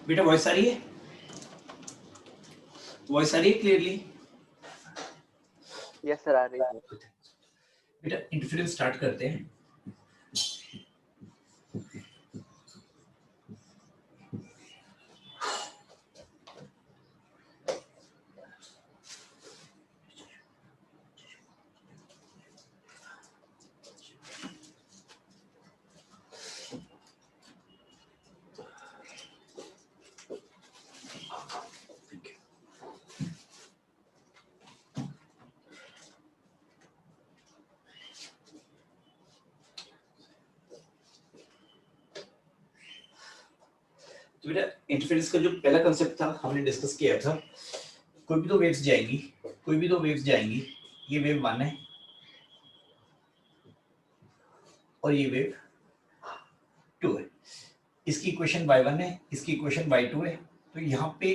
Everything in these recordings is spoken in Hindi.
बेटा वॉइस आ रही है? वॉइस आ रही है क्लियरली? यस सर, आ रही है। बेटा इंटरफेरेंस स्टार्ट करते हैं। तो बेटा इंटरफेरेंस का जो पहला कांसेप्ट था हमने डिस्कस किया था, कोई भी दो वेव्स जाएंगी, ये वेव 1 है और ये वेव 2 है। इसकी इक्वेशन y1 है, इसकी इक्वेशन y2 है। तो यहाँ पे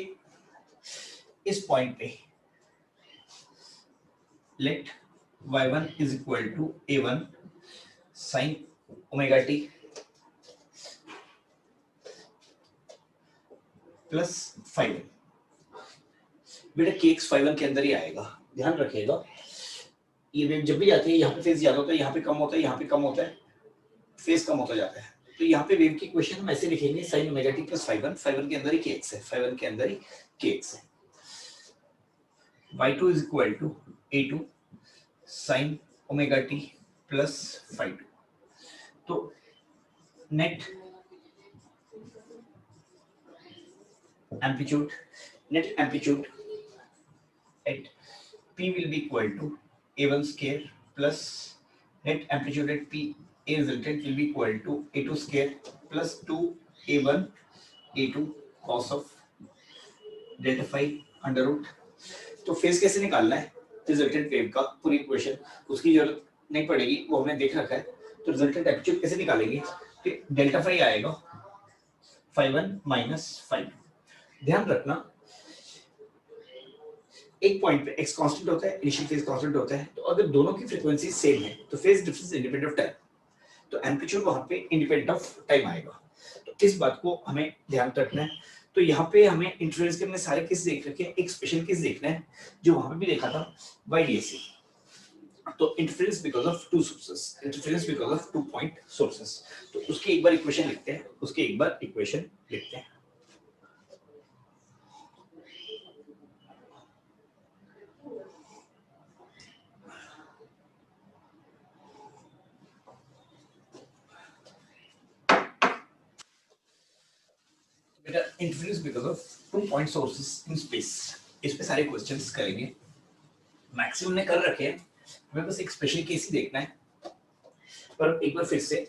इस पॉइंट पे let y1 is equal to a1 sine omega t plus 5। बेटा kx 5 के अंदर ही आएगा, ध्यान रखिएगा। ये वेव जब भी आती है यहाँ पे फेज ज्यादा होता है, यहाँ पे कम होता है, यहाँ पे कम होता है, फेज कम होता जाता है। तो यहाँ पे वेव की इक्वेशन हम ऐसे लिखेंगे sin ओमेगा टी प्लस 5 के अंदर ही kx है, 5 के अंदर ही kx है। y2 is equal to a2 sin omega t plus 5। तो net amplitude at p will be equal to a1 square plus net amplitude at p a resultant will be equal to a2 square plus 2a1 a2 cos of delta phi under root। तो फेज कैसे निकालना है रिजल्टेंट वेव का, पूरी इक्वेशन उसकी जरूरत नहीं पड़ेगी, वो हमने देख रखा है। तो रिजल्टेंट एम्पलीट्यूड कैसे निकालेंगे? तो डेल्टा फाई आएगा 5 माइनस 5। ध्यान रखना एक पॉइंट पे x कांस्टेंट होता है, इनिशियल फेज कांस्टेंट होता है। तो अगर दोनों की फ्रीक्वेंसी सेम है तो phase difference independent of time, तो एम्पलीट्यूड वहां पे इंडिपेंडेंट ऑफ टाइम आएगा। तो इस बात को हमें ध्यान रखना है। तो यहाँ पे हमें इंटरफेरेंस के हमने सारे केस देख रखे हैं, एक स्पेशल केस देखना है जो वहां पे भी देखा था YDAC। तो interference because of to sources, interference because of 2 point sources. तो उसकी एक बार इक्वेशन लिखते हैं, बेटा interference because of 2 point sources in space. इस पे सारे क्वेश्चंस करेंगे, मैक्सिमम ने कर रखे हैं, हमें बस एक स्पेशल केस ही देखना है। पर एक बार फिर से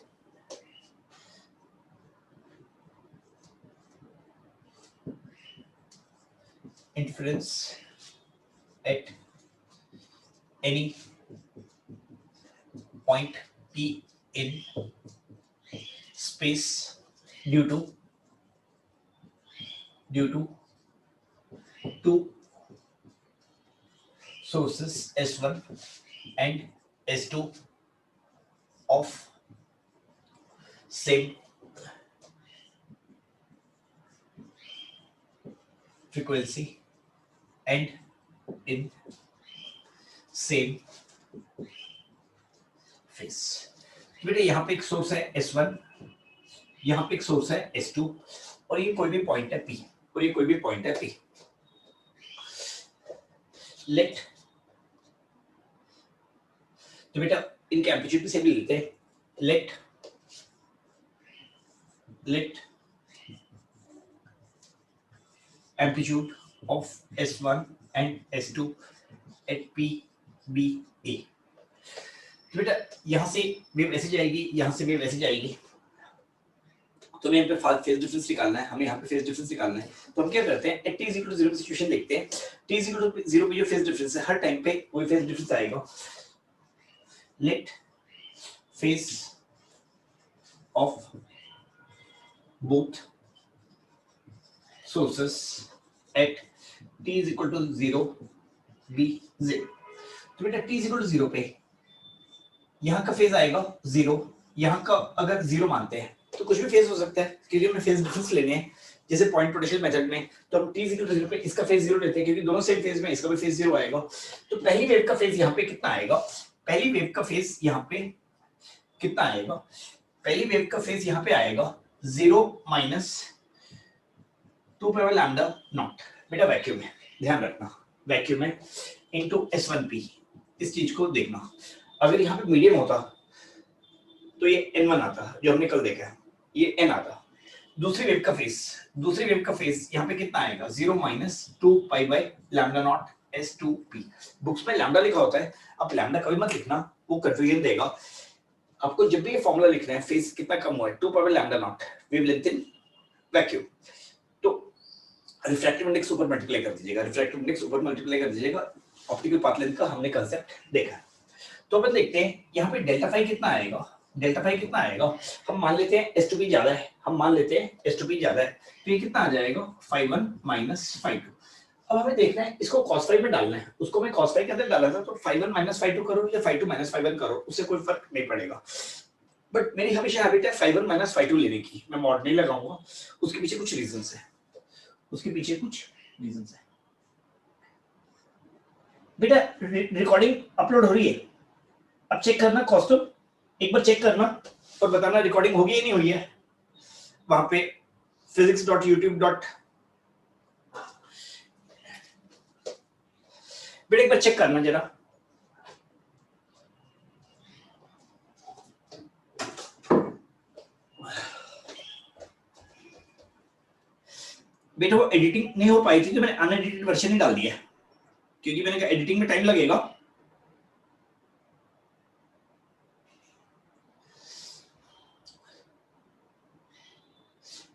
interference at any point p in space due to two sources S1 and S2 of same frequency and in same phase। बेटे यहाँ पे एक सोर्स है S1, यहाँ पे एक सोर्स है S2 और ये कोई भी पॉइंट है P। लेट, तो बेटा इनके एम्पलीट्यूड भी सेम लेते हैं। Let amplitude of S1 and S2 at P B A। तो बेटा यहां से वेव ऐसे जाएगी, यहां से वेव ऐसे जाएगी। तो हमें यहाँ पे फेज डिफरेंस निकालना है, तो हम क्या करते हैं t = 0 की सिचुएशन देखते हैं। t = 0 पे जो फेज डिफरेंस है हर टाइम पे वही फेज डिफरेंस आएगा। Let phase of both sources at t = 0 be 0। तो बेटा t = 0 पे यहाँ का फेज आएगा 0, यहाँ का अगर 0 मानते हैं तो कुछ भी फेज हो सकता है क्योंकि हमें फेज डिफरेंस लेने हैं। जैसे पॉइंट पोटेंशियल मेथड में तो हम t इक्वल टू 0 पे इसका फेज 0 लेते हैं क्योंकि दोनों सेम फेज में, इसका भी फेज 0 आएगा। तो पहली वेव का फेज यहाँ पे कितना आएगा, पहली वेव का फेज यहाँ पे कितना आएगा, पहली वेव का फेज यहाँ पे आएगा 0 माइनस 2 पावर लैम्डा नॉट। बेटा वैक्यूम में ध्यान रखना, वैक्यूम में इनटू S1p, इस चीज को देखना। अगर यहाँ पे मीडियम होता तो ये N1 आता जो हमने कल देखा है, ये N आता। दूसरी वेव का फेज यहाँ पे कितना आएगा 0 minus 2 pi by lambda not S2p। Books में लैम्डा लिखा होता है, अब लैम्डा कभी मत लिखना, वो कंफ्यूजन देगा आपको। जब भी ये फॉर्मूला लिखना है फेज कितना कम हुआ है 2 pi by lambda not wavelength in vacuum, तो रिफ्रैक्टिव इंडेक्स ऊपर मल्टीप्लाई कर दीजिएगा, रिफ्रैक्टिव इंडेक्स ऊपर मल्टीप्लाई कर दीजिएगा। ऑप्टिकल पाथ लेंथ का हमने कांसेप्ट देखा है। तो अपन देखते हैं यहाँ पे डेल्टा फाई कितना आएगा, डेल्टा फाई कितना आएगा, हम मान लेते हैं S2p ज्यादा है, हम मान लेते हैं S2p ज्यादा है, तो ये कितना आ जाएगा phi1 माइनस phi2। अब हमें देखना है इसको cos phi में डालना है, उसको मैं cos phi के अंदर डाला था, तो phi1 माइनस phi2 करो या phi2 माइनस phi1 करो, उससे कोई फर्क नहीं पड़ेगा। बट मेरी हमेशा हैबिट है phi1 माइनस phi2 लेने की, मैं मॉड नहीं लगाऊंगा, उसके पीछे कुछ रीजंस है, उसके पीछे कुछ रीजंस है। बेटा रिकॉर्डिंग अपलोड हो रही है, अब चेक करना कॉस्ट्यूम, एक बार चेक करना और बताना रिकॉर्डिंग होगी या नहीं हुई है। वहां पे physics.youtube. बेटा एक बार चेक करना जरा, बेटा वो एडिटिंग नहीं हो पाई थी तो मैंने अनएडिटेड वर्जन ही डाल दिया क्योंकि मैंने कहा एडिटिंग में टाइम लगेगा।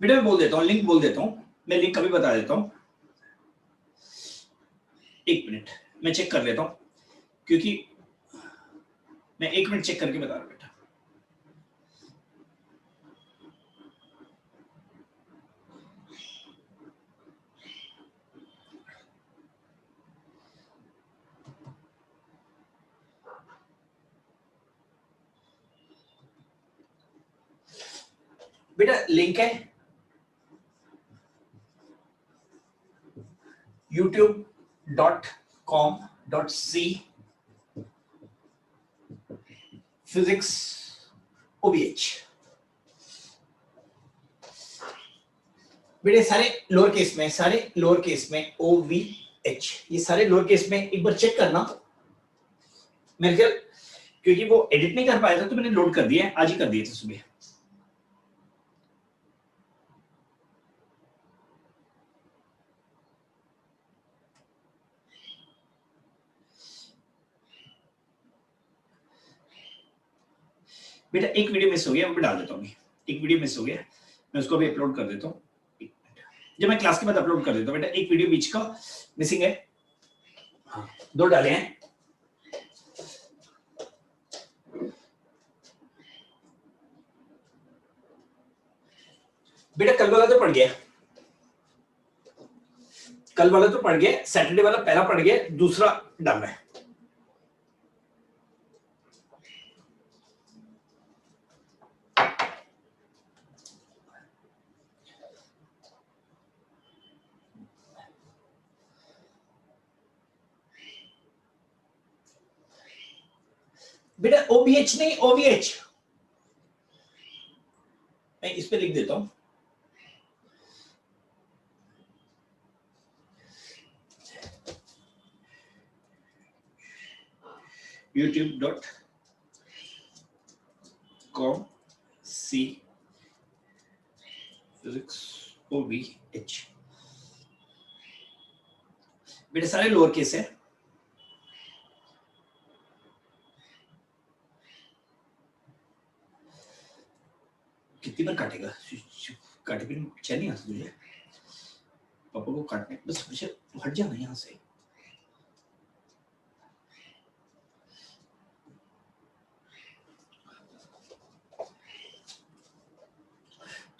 बेटा मैं बोल देता हूँ, लिंक बोल देता हूँ, मैं लिंक कभी बता देता हूँ, एक मिनट मैं चेक कर लेता हूँ क्योंकि मैं एक मिनट चेक करके बता रहा हूँ बेटा। बेटा लिंक है youtube.com.c physics OBH। बेटे सारे लोअर केस में, सारे लोअर केस में OVH, ये सारे लोअर केस में एक बार चेक करना। मेरे ख्याल क्योंकि वो एडिट नहीं कर पाया था तो मैंने लोड कर दिया, आज ही कर दिए थे सुबह। बेटा एक वीडियो मिस हो गया, वो डाल देता हूँ, एक वीडियो मिस हो गया, मैं उसको भी अपलोड कर देता हूँ, जब मैं क्लास के बाद अपलोड कर देता हूँ। बेटा एक वीडियो बीच का मिसिंग है, हाँ, 2 डाले हैं। बेटा कल वाला तो पढ़ गया, कल वाला तो पढ़ गया, सैटरडे वाला पहला पढ़ गया, दूसरा डालना है। बेटा OBH नहीं OVH, मैं इस पे लिख देता हूं, youtube.com/c physics OVH। बेटा सारे लोअर केस है, कितनी बार काटेगा, काटे फिर चैन नहीं आता तुझे, पापा को काटने बस मुझे हट जाना यहाँ से।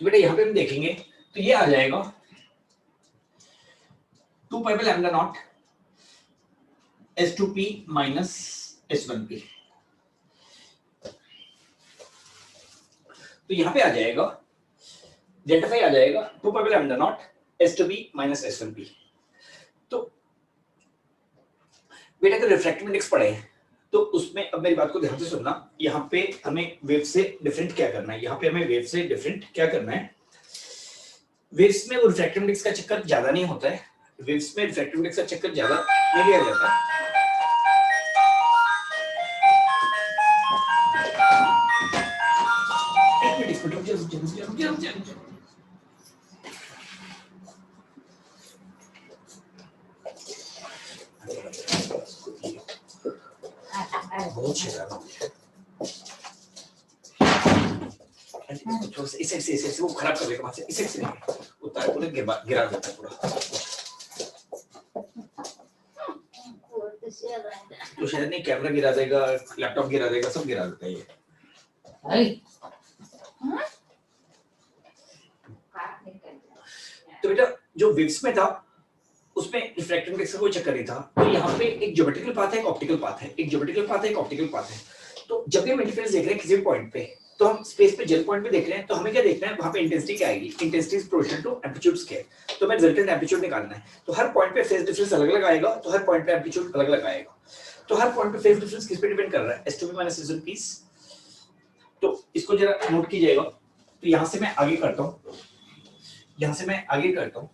तो बेटा यहाँ पे हम देखेंगे तो ये आ जाएगा 2 pi by lambda not S2p minus S1p। तो यहाँ पे आ जाएगा डेल्टा फाई आ जाएगा 2 पाई lambda naught S2P minus S1P। तो बेटा अगर रिफ्रैक्टिव इंडेक्स पढ़े तो उसमें अब मेरी बात को ध्यान से सुनना, यहाँ पे हमें वेव से डिफरेंट क्या करना है, यहाँ पे हमें वेव से डिफरेंट क्या करना है। वेव्स में वो रिफ्रैक्टिव इंडेक्स का चक्कर ज्यादा नहीं होता है, वेव्स में रिफ्रैक्टिव इंडेक्स का चक्कर ज्यादा नहीं लिया जाता। एक मिनट जल्दी बहुत शरारत है, इसे वो खराब कर देगा, इसे उतार पूरे गिरा देता है पूरा। तो शायद नहीं, कैमरा गिरा देगा, लैपटॉप गिरा देगा, सब गिरा देता है ये। तो बेटा जो वेव्स में था उसमें रिफ्रैक्टिव इंडेक्स का कोई चक्कर नहीं था। तो यहाँ पे एक ज्योमेट्रिकल पाथ है, एक ऑप्टिकल पाथ है, एक ज्योमेट्रिकल पाथ है, एक ऑप्टिकल पाथ है। तो जब भी हम इंटरफेरेंस देख रहे हैं किसी भी पॉइंट पे, तो हम स्पेस पे जेल पॉइंट पे देख रहे हैं, तो हमें क्या देखना है, वहां पे इंटेंसिटी क्या आएगी, intensity is proportional to amplitude square. तो हमें रिजल्टेंट एम्पलीट्यूड निकालना है। तो हर पॉइंट पे फेज डिफरेंस अलग-अलग आएगा, तो हर पॉइंट पे एम्पलीट्यूड अलग-अलग आएगा। तो हर पॉइंट पे फेज डिफरेंस किस पे डिपेंड कर रहा है, S2P माइनस S1P। तो इसको जरा नोट कीजिएगा। तो यहां से मैं आगे करता हूं, यहां से मैं आगे करता हूं।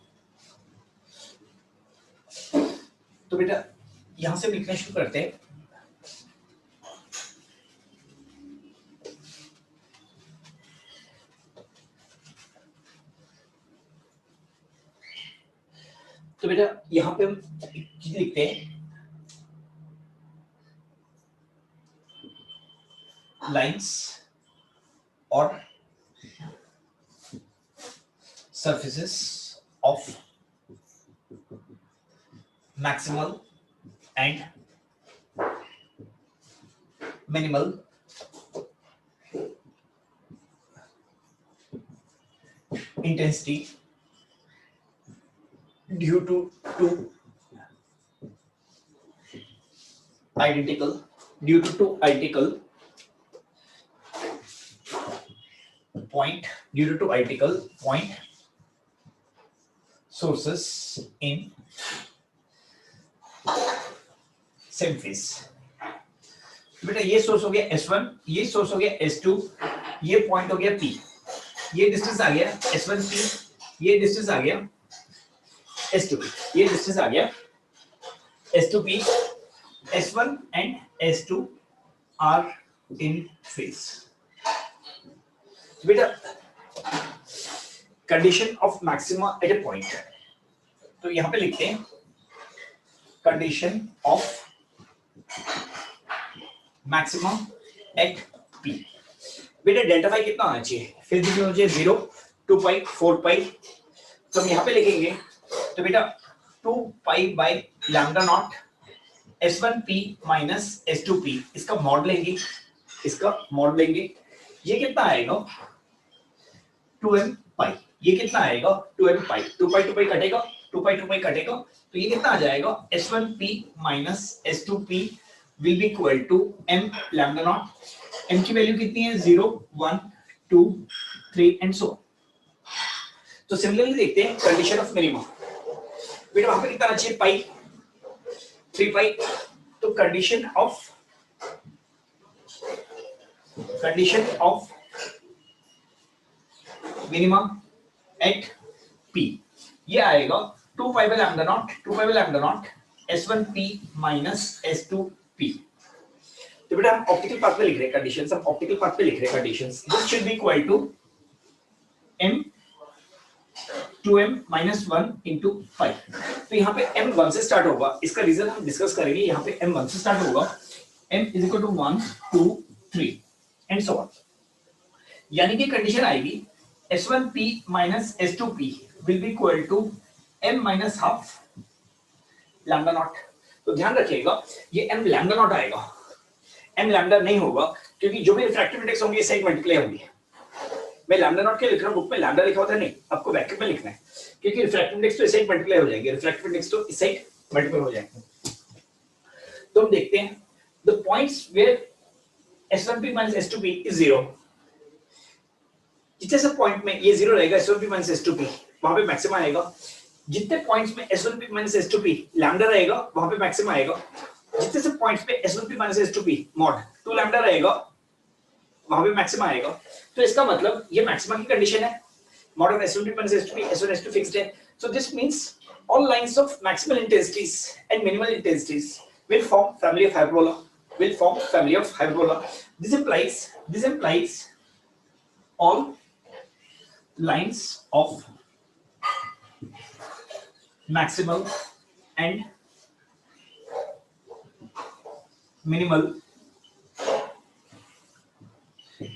तो बेटा यहां से लिखना शुरू करते हैं। तो बेटा यहां पे हम चीज लिखते हैं, लाइंस और surfaces of maximal and minimal intensity due to two identical point sources in same phase। बेटा ये सोर्स हो गया S1, ये सोर्स हो गया S2, ये पॉइंट हो गया P, ये डिस्टेंस आ गया S1P, ये डिस्टेंस आ गया S2P, ये डिस्टेंस आ गया S2P। S1 and S2 are in phase। बेटा condition of maxima eight A point, तो यहां पे लिखते हैं condition of maxima at P। बेटा डेल्टा फाई कितना आना चाहिए, फिर भी मुझे 0, 2 पाई, 4 पाई। तो हम यहां पे लिखेंगे, तो बेटा 2 pi by lambda naught S1P minus S2P, इसका मॉड लेंगे, इसका मॉड लेंगे। ये कितना आएगा 2m पाई, ये कितना आएगा 2m पाई, 2 पाई 2 पाई कटेगा, 2 पाई 2 पाई कटेगा, तो ये कितना आ जाएगा S1P minus S2P will be equal to m lambda naught। m की वैल्यू कितनी है 0, 1, 2, 3 एंड सो। तो सिमिलरली देखते हैं कंडीशन ऑफ मिनिमम। बेटा वहां पे कितना आना चाहिए पाई, 3 पाई। तो condition of minimum at P ये आएगा 2 pi by lambda naught, 2 pi by lambda naught S1P minus S2P। तो बेटा हम ऑप्टिकल पाथ पे लिख रहे हैं कंडीशंस, हम ऑप्टिकल पाथ पे लिख रहे हैं conditions. This should be equal to m 2m minus 1 into 5। तो यहाँ पे m 1 से स्टार्ट होगा, इसका रीजन हम डिस्कस करेंगे। यहाँ पे m 1 से स्टार्ट होगा, m is equal to 1, 2, 3 and so on। यानी कि कंडीशन आएगी S1P minus S2P will be equal to m minus half lambda naught। तो ध्यान रखिएगा ये m lambda naught आएगा, m lambda नहीं होगा, क्योंकि जो भी रिफ्रैक्टिव इंडेक्स होंगे इससे एक मल्टीप्लाई होंगे। मैं लैम्डा नॉट के लिख रहा हूं, बुक में लैम्डा लिखा होता है, नहीं आपको वैक्यूम में लिखना है, क्योंकि रिफ्रैक्टिव इंडेक्स तो इससे एक मल्टीप्लाई हो जाएंगे, रिफ्रैक्टिव इंडेक्स तो इससे एक मल्टीप्लाई हो जाएंगे। तो हम देखते हैं the points where S1P minus S2P is 0। जितने सब पॉइंट में ये जीरो रहेगा S1P माइनस S2P, वहां पे मैक्सिमा आएगा। जितने पॉइंट्स में S1P माइनस S2P लैम्डा रहेगा वहां पे मैक्सिमा आएगा। जितने सब पॉइंट्स पे S1P minus S2P mod 2 lambda रहेगा वहां पे मैक्सिमा आएगा। तो इसका मतलब ये मैक्सिमा की कंडीशन है। Mod of S1P minus S2P, S1 S2 fixed है। So this means all lines of maximal intensities and minimal intensities will form family of hyperbola. Will form family of hyperbola. This implies all lines of maximal and minimal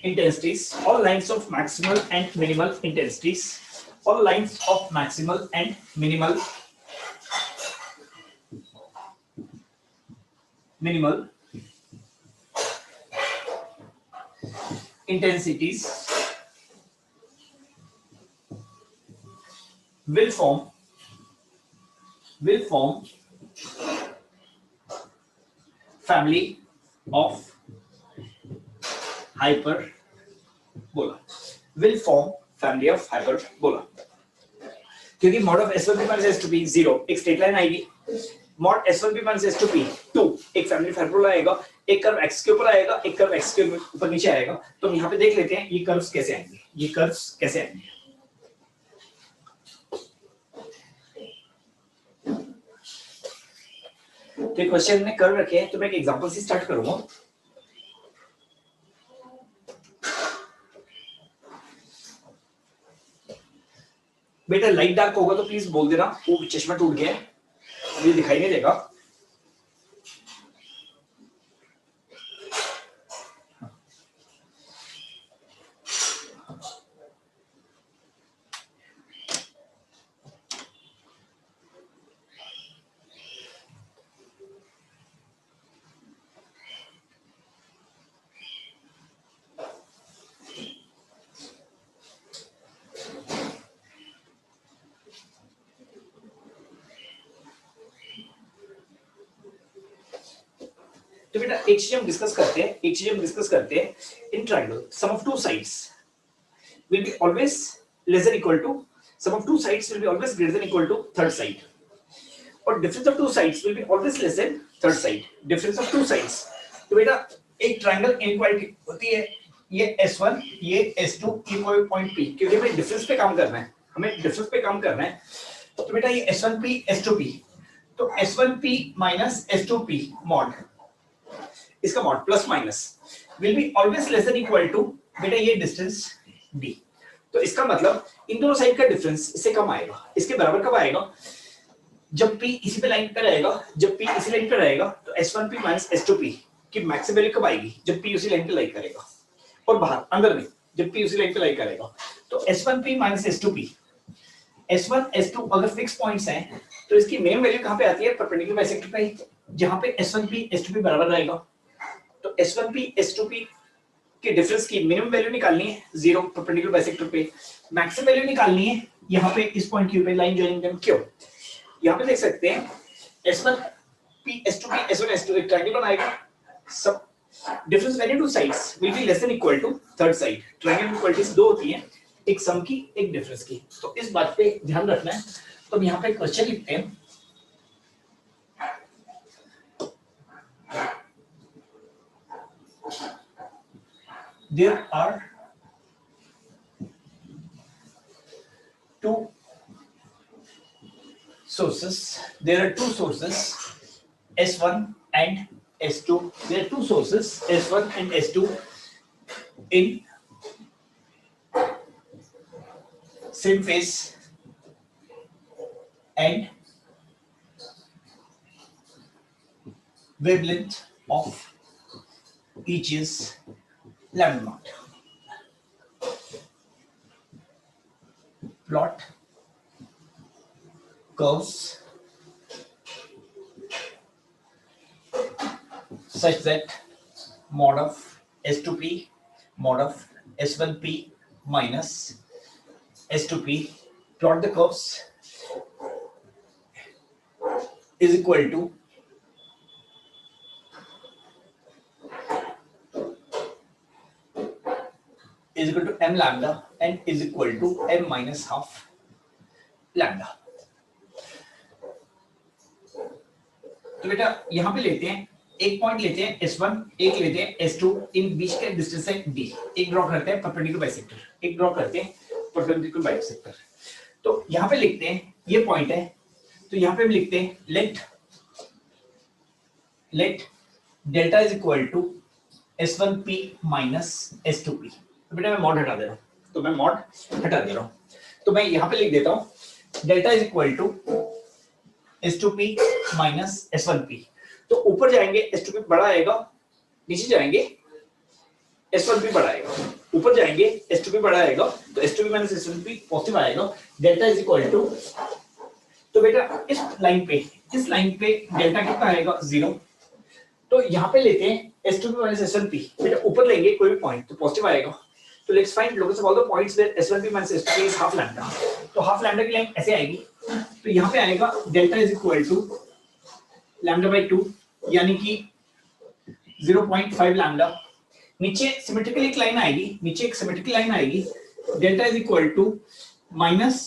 intensities. All lines of maximal and minimal intensities. All lines of maximal and minimal intensities will form family of hyperbola. Will form family of hyperbola. क्योंकि mod of S1P minus S2P 0 एक स्ट्रेट लाइन आएगी, मॉड S1P minus S2P 2 एक फैमिली ऑफ हाइपरबोला आएगा, एक कर्व x के ऊपर आएगा, एक कर्व x के ऊपर नीचे आएगा। तो हम यहाँ पे देख लेते हैं ये कर्व्स कैसे आएंगे, ये कर्व्स कैसे आएंगे। तो क्वेश्चन में कर्व रखे हैं, तो मैं एक एग्जांपल से स्टार्ट करूंगा। बेटा लाइट डार्क होगा तो प्लीज बोल देना, वो चश्मा टूट गया है, मुझे दिखाई नहीं देगा। तो बेटा एक चीज हम डिस्कस करते हैं, in triangle sum of two sides will be always less than equal to, sum of two sides will be always greater than equal to third side, और difference of two sides will be always less than third side, difference of two sides। तो बेटा एक ट्रायंगल इनइक्वालिटी होती है, ये S1 ये S2 ये पॉइंट P, क्योंकि हमें डिफरेंस पे काम करना है, तो बेटा ये S1P S2P, तो S1P minus S2P मॉड, इसका mod plus minus will be always less than equal to बेटा ये डिस्टेंस d। तो इसका मतलब इन दोनों साइड का डिफरेंस इससे कम आएगा। इसके बराबर कब आएगा, जब p इसी पे लाइन पे रहेगा, जब p इसी लाइन पे रहेगा तो S1P minus S2P की मैक्सिमम वैल्यू कब आएगी, जब p उसी लाइन पे लाई करेगा, और बाहर अंदर में जब p उसी लाइन पे लाई करेगा। तो S1P minus S2P, S1 S2 अगर फिक्स पॉइंट्स हैं तो इसकी मेन वैल्यू कहां पे आती है, परपेंडिकुलर बाइसेक्टर पे, जहां पे S1P S2P बराबर रहेगा। तो S1P S2P के डिफरेंस की मिनिमम वैल्यू निकालनी है 0 परपेंडिकुलर बाइसेक्टर पे, मैक्सिमम वैल्यू निकालनी है यहाँ पे इस पॉइंट Q पे लाइन जॉइनिंग देम क्यों। यहाँ पे देख सकते हैं S1P S2P S1 S2 एक ट्रायंगल बनाएगा, सब difference value two sides will be less than equal to third side. Triangle equalities दो होती हैं, एक सम की एक डिफरेंस की, तो इस बात पे ध्यान रखना है। तो हम यहाँ पे क्वेश्चन लिखते हैं, there are two sources, S1 and S2, there are two sources S1 and S2 in same phase and wavelength of each is lambda naught. Plot curves such that mod of S2P mod of S1P minus S2P, plot the curves is equal to is equal to m lambda n is equal to m minus half lambda। तो बेटा यहां पे लेते हैं एक पॉइंट लेते हैं S1, एक लेते हैं S2, इन बीच के डिस्टेंस है D, एक ड्रॉ करते हैं परपेंडिकुलर बाइसेक्टर, एक ड्रॉ करते हैं परपेंडिकुलर बाइसेक्टर। तो यहां पे लिखते हैं ये पॉइंट है, तो यहां पे हम लिखते हैं let delta is equal to S1P minus S2P। तो बेटा मैं मॉड हटा दे रहा हूं, तो मैं मॉड हटा दे रहा हूं, तो मैं यहां पे लिख देता हूं delta is equal to S2P minus S1P। तो ऊपर जाएंगे S2P बड़ा आएगा, नीचे जाएंगे S1P बड़ा आएगा, ऊपर जाएंगे S2P बड़ा आएगा, तो S2P माइनस S1P पॉजिटिव आएगा। डेल्टा इज इक्वल टू, तो बेटा इस लाइन पे डेल्टा कितना आएगा 0। तो यहाँ पे लेते हैं S2P माइनस S1P, बेटा ऊपर लेंगे कोई भी पॉइंट तो पॉजिटिव आएगा। तो let's find locus of all the points where S1P minus S2P is half lambda. तो हाफ लैम्डा की लाइन ऐसे आएगी, तो यहाँ पे आएगा delta is equal to lambda by 2 यानी कि 0.5 लैम्डा। नीचे सिमेट्रिकल एक लाइन आएगी, नीचे एक सिमेट्रिकल लाइन आएगी, delta is equal to minus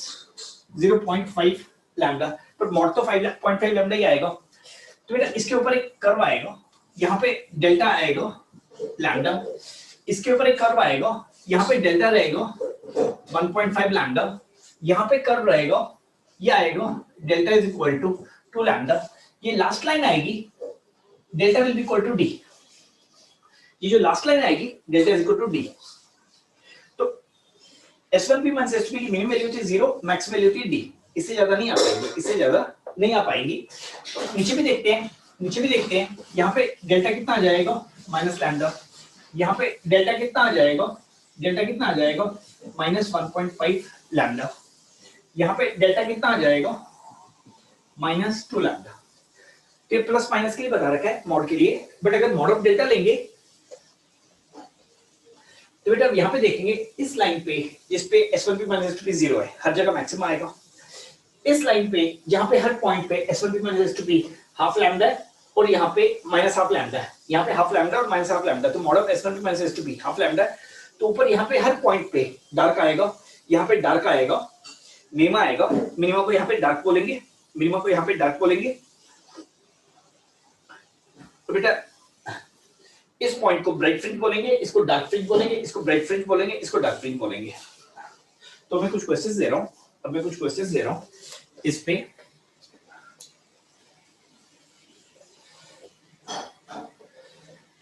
0.5 lambda, पर मॉड तो 5.5 लैम्डा ही आएगा। तो बेटा इसके ऊपर एक कर्व आएगा, यहाँ पे डेल्टा आएगा लैम्डा, इसके ऊपर एक कर्व आएगा, यहाँ पे डेल्टा रहेगा 1.5 लैम्डा, यहाँ पे कर्व रहेगा, ये आएगा delta is equal to 2 lambda. ये लास्ट लाइन आएगी delta will be equal to D, ये जो लास्ट लाइन आएगी delta is equal to D. तो S1P माइनस S2P की मिनिमम वैल्यू थी 0, मैक्स वैल्यू थी d, इससे ज्यादा नहीं आ पाएंगे, इससे ज्यादा नहीं आ पाएंगी। नीचे भी देखते हैं, यहाँ पे डेल्टा कितना आ जाएगा माइनस लैम्डा, यहाँ पे डेल्टा कितना आ जाएगा माइनस 1.5 लैम्डा, यहाँ पे डेल्टा कितना आ जाएगा माइनस 2 लैम्डा। तो प्लस माइनस के लिए बता रखा है मॉड के लिए, बट अगर मॉड ऑफ डेल्टा लेंगे तो बेटा यहाँ पे देखेंगे इस लाइन पे जिसपे S1P माइनस S2P 0 है, हर जगह मैक्सिमम आएगा। इस लाइन पे जहां पे हर पॉइंट पे S1P minus S2P half lambda है और यहाँ पे माइनस हाफ लैम्डा है, यहाँ पे हाफ लैम्डा और माइनस हाफ लैम्डा, तो mod of S1P minus S2P half lambda है। तो ऊपर यहाँ पे हर पॉइंट पे डार्क आएगा, यहाँ पे डार्क आएगा, मिनिमा आएगा, मिनिमा को यहाँ पे डार्क बोलेंगे, मिनिमा को यहाँ पे डार्क बोलेंगे। तो बेटा इस पॉइंट को ब्राइट फ्रिंज बोलेंगे, इसको डार्क फ्रिंज बोलेंगे, इसको ब्राइट फ्रिंज बोलेंगे, इसको डार्क फ्रिंज बोलेंगे। तो मैं कुछ क्वेश्चंस दे रहा हूं, इस पे।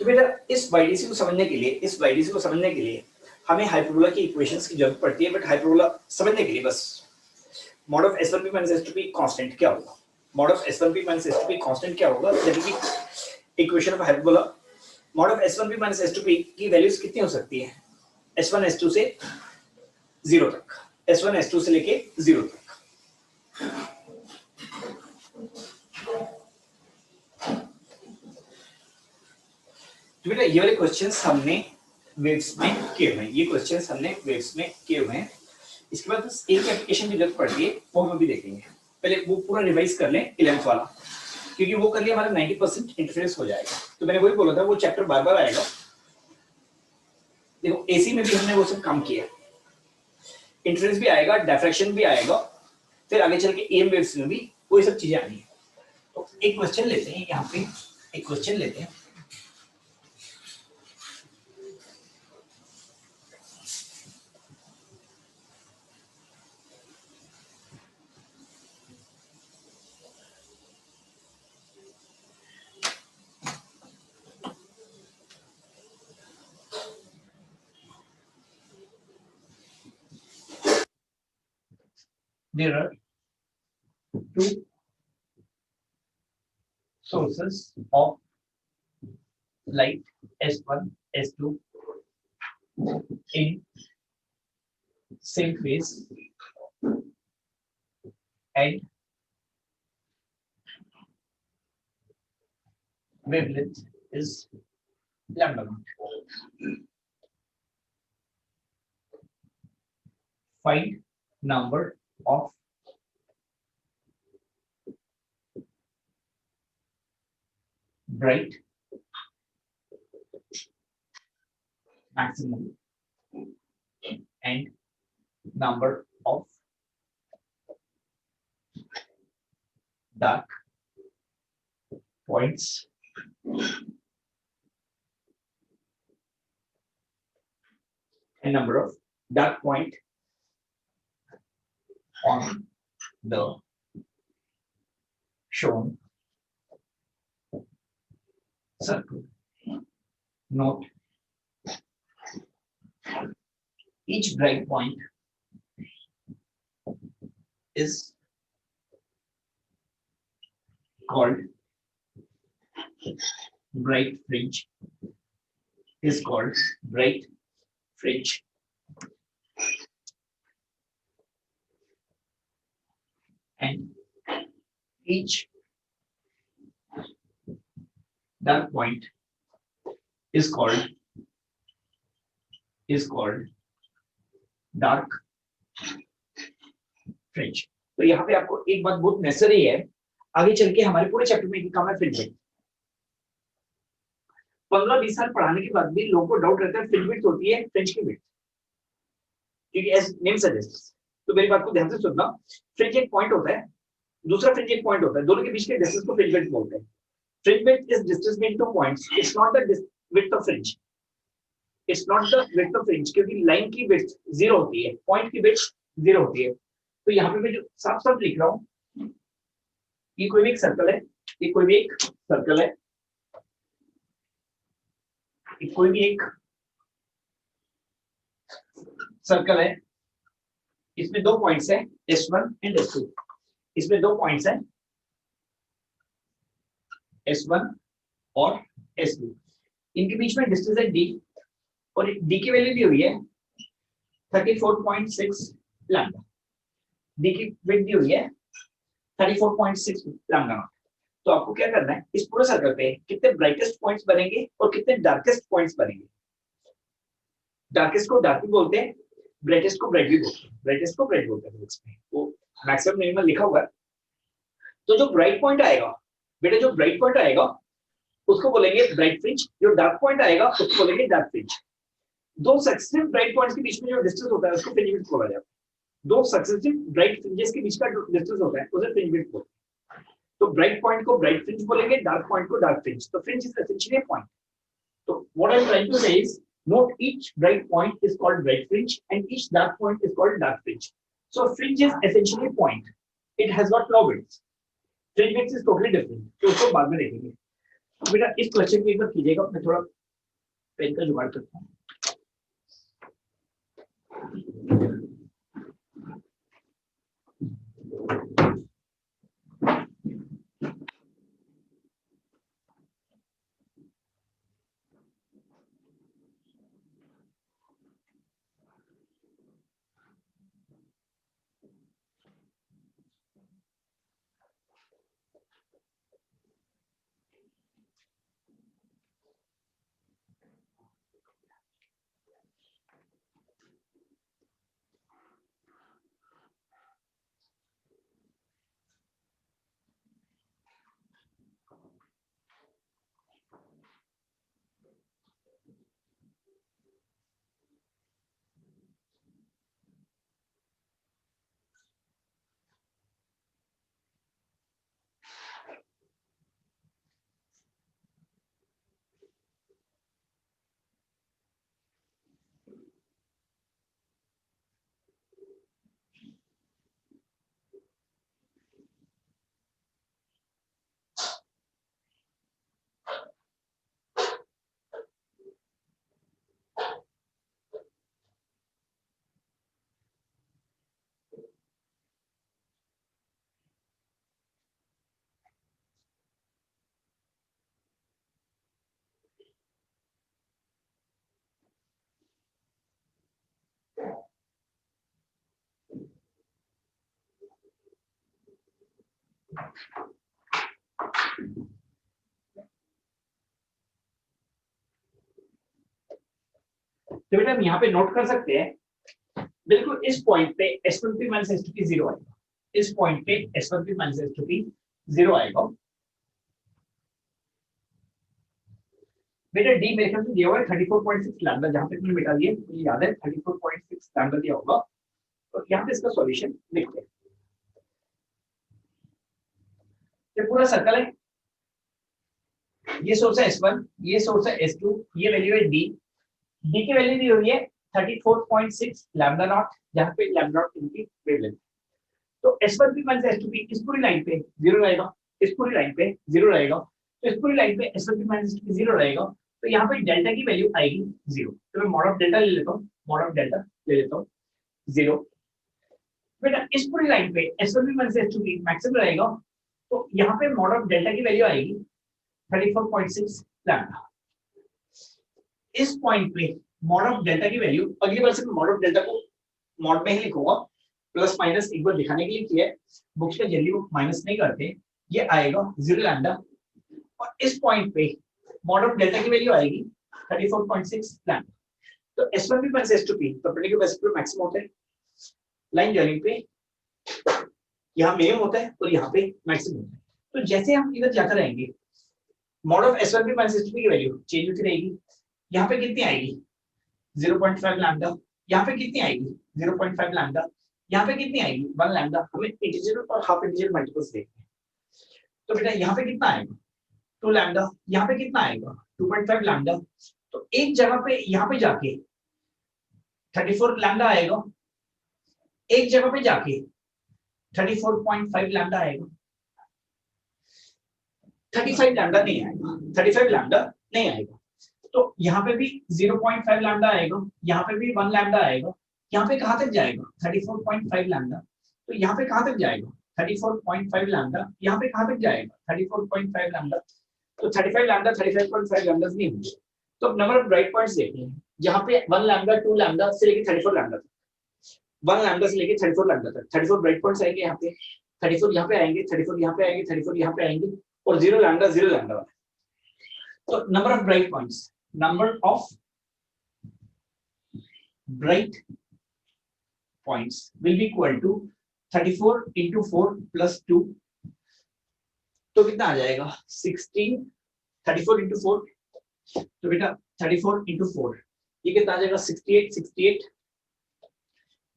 तो बेटा इस YDC को समझने के लिए हमें हाइपरबोला की इक्वेशंस की जरूरत पड़ती है, बट हाइपरबोला समझने के लिए बस mod of S1P minus S2P constant क्या होगा, mod of S1P minus S2P constant क्या होगा, that is the equation of hyperbola. Mod of S1P minus S2P की वैल्यूज कितनी हो सकती है, S1 S2 से 0 तक, S1 S2 से लेके 0 तक। तो बेटा ये वाले क्वेश्चंस हमने वेव्स में किए हुए हैं, इसके बाद बस एक एप्लीकेशन की जरूरत पड़ती है, वो हम अभी देखेंगे। पहले वो पूरा रिवाइज कर लें 11th वाला, क्योंकि वो कर लिया हमारा 90% इंटरफेरेंस हो जाएगा। तो मैंने वही बोला था वो चैप्टर बार बार आएगा। देखो एसी में भी हमने वो सब काम किया, इंटरफेरेंस भी आएगा, डिफ्रैक्शन भी आएगा, फिर आगे चल के EM वेव्स में भी वही सब चीजें आनी है। तो एक क्वेश्चन लेते हैं, यहाँ पे एक क्वेश्चन लेते हैं। There are two sources of light S1, S2 in same phase and wavelength is lambda naught. Find number of bright maximum and number of dark points and number of dark point on the shown circle. Note, each bright point is called bright fringe, is called bright fringe. And each dark point is called dark fringe. तो यहाँ पे आपको एक बात बहुत नेसेसरी है, आगे चल के हमारे पूरे चैप्टर में काम है फ्रिंज विड्थ। 15-20 साल पढ़ाने के बाद भी लोगों को डाउट रहता है फ्रिंज विड्थ होती है फ्रिंज की विड्थ, क्योंकि एज नेम सजेस्ट। तो मेरी बात को ध्यान से सुनना, फ्रिंज एक पॉइंट होता है, दूसरा फ्रिंज एक पॉइंट होता है, दोनों के बीच के डिस्टेंस को फ्रिंज विड्थ बोलते हैं। Fringe width is distance between two points, it's not the width of fringe, it's not the width of fringe, क्योंकि लाइन की विड्थ 0 होती है, पॉइंट की विड्थ 0 होती है। तो यहाँ पे मैं जो साफ साफ लिख रहा हूँ, ये कोई भी एक सर्कल है, ये कोई भी एक सर्कल है, ये कोई भी एक सर्कल है, इसमें दो पॉइंट्स है S1 एंड S2, इसमें दो पॉइंट्स है S1 और S2, इनके बीच में डिस्टेंस है D, और D की वैल्यू दी हुई है 34.6 लैम्डा, D की विड्थ दी हुई है 34.6 लैम्डा। तो आपको क्या करना है, इस पूरे सर्कल पे कितने ब्राइटेस्ट पॉइंट्स बनेंगे और कितने डार्केस्ट पॉइंट्स बनेंगे। डार्केस्ट को डार्क भी बोलते हैं, ब्राइटेस्ट को ब्राइट भी बोलते हैं, ब्राइटेस्ट को ब्राइट बोलते हैं इसमें, वो मैक्सिमम नेम में लिखा हुआ है। तो जो ब्राइट पॉइंट आएगा बेटा, जो ब्राइट पॉइंट आएगा उसको बोलेंगे ब्राइट फ्रिंज, जो डार्क पॉइंट आएगा उसको बोलेंगे डार्क फ्रिंज। दो सक्सेसिव ब्राइट पॉइंट्स के बीच में जो डिस्टेंस होता है उसको फ्रिंज विड्थ बोला जाता है। दो सक्सेसिव ब्राइट फ्रिंजेस के बीच का जो डिस्टेंस होता है उसे फ्रिंज विड्थ बोलते हैं। तो ब्राइट पॉइंट को ब्राइट फ्रिंज बोलेंगे, डार्क पॉइंट को डार्क फ्रिंज। तो fringe is essentially a point. So what I'm trying to say is, note each bright point is called bright fringe and each dark point is called dark fringe. So fringe is essentially a point. It has got no width. Fringe width is totally different. तो उसको बाद में देखेंगे। बेटा इस क्वेश्चन को एक बार कीजिएगा, मैं थोड़ा पेन का जुगाड़ करता हूँ। तो बेटा हम यहाँ पे नोट कर सकते हैं, बिल्कुल इस पॉइंट पे S1p माइनस S2p 0 आएगा, इस पॉइंट पे S1p माइनस S2p 0 आएगा। बेटा डी मेरे ख्याल से दिया हुआ है 34.6 लैम्डा, जहां पे तुमने बेटा दिए मुझे याद है 34.6 लैम्डा दिया होगा। तो यहाँ पे इसका सॉल्यूशन लिखते हैं। ये पूरा सर्कल है, ये सोर्स है S1, ये सोर्स है S2, ये वैल्यू है D। D की वैल्यू दी हुई है 34.6 लैम्डा नॉट, जहां पे लैम्डा नॉट इनकी वेवलेंथ। तो S1P माइनस S2P इस पूरी लाइन पे 0 रहेगा, इस पूरी लाइन पे 0 रहेगा, तो इस पूरी लाइन पे S1P माइनस S2P 0 रहेगा, तो यहाँ पे डेल्टा की वैल्यू आएगी 0। तो मैं मॉड ऑफ डेल्टा ले लेता हूँ, मॉड ऑफ डेल्टा ले लेता हूँ 0। बेटा इस पूरी लाइन पे S1P माइनस S2P मैक्सिमम रहेगा, तो यहाँ पे मॉड ऑफ डेल्टा की वैल्यू आएगी 34.6 लैम्डा। इस पॉइंट पे मॉड ऑफ डेल्टा की वैल्यू, अगली बार से मैं मॉड ऑफ डेल्टा को मॉड में ही लिखूंगा, प्लस माइनस एक बार दिखाने के लिए किया है, बुक्स में जल्दी वो माइनस नहीं करते, ये आएगा 0 लैम्डा। और इस पॉइंट पे मॉड ऑफ डेल्टा की वैल्यू आएगी 34.6 लैम्डा। तो S1P minus S2P perpendicular vesicular maximum होता है, लाइन जॉइनिंग पे यहाँ मिनिमम होता है और यहाँ पे मैक्सिमम होता है। तो जैसे हम इधर जाकर रहेंगे, mod of S1P minus S2P की वैल्यू चेंज होती रहेगी। यहाँ पे कितनी आएगी 0.5 लैम्डा, यहाँ पे कितनी आएगी 0.5 लैम्डा, यहाँ पे कितनी आएगी 1 लैम्डा। हमें इंटीजर और हाफ इंटीजर मल्टीपल्स देखते हैं। तो बेटा यहाँ पे कितना आएगा 2 लैम्डा, यहाँ पे कितना आएगा 2.5 लैम्डा। तो एक जगह पे यहाँ पे जाके 34 लैम्डा आएगा, एक जगह पे जाके 34.5 लैम्डा आएगा। 35 लैम्डा नहीं आएगा, 35 लैम्डा नहीं आएगा। तो यहाँ पे भी 0.5 लैम्डा आएगा, यहाँ पे भी 1 लैम्डा आएगा। यहाँ पे कहाँ तक जाएगा 34.5 लैम्डा। तो यहाँ पे कहाँ तक जाएगा 34.5 लैम्डा, यहाँ पे कहाँ तक जाएगा 34.5 लैम्डा। तो 35 लैम्डा 35.5 लैम्डा नहीं होंगे। तो नंबर ऑफ ब्राइट पॉइंट्स देखते हैं, यहाँ पे 1 लैम्डा 2 लैम्डा से लेके 34 लैम्डा तक, 1 लैम्डा से लेके 34 लैम्डा तक 34 ब्राइट पॉइंट्स आएंगे। यहाँ पे 34 यहाँ पे आएंगे, 34 यहाँ पे आएंगे, 34 यहाँ पे आएंगे, और 0 लैम्डा। तो number of bright points, number of bright points will be equal to 34 into 4 plus 2। तो कितना आ जाएगा 16, 34 into 4, तो बेटा 34 into 4 ये कितना आ जाएगा 68,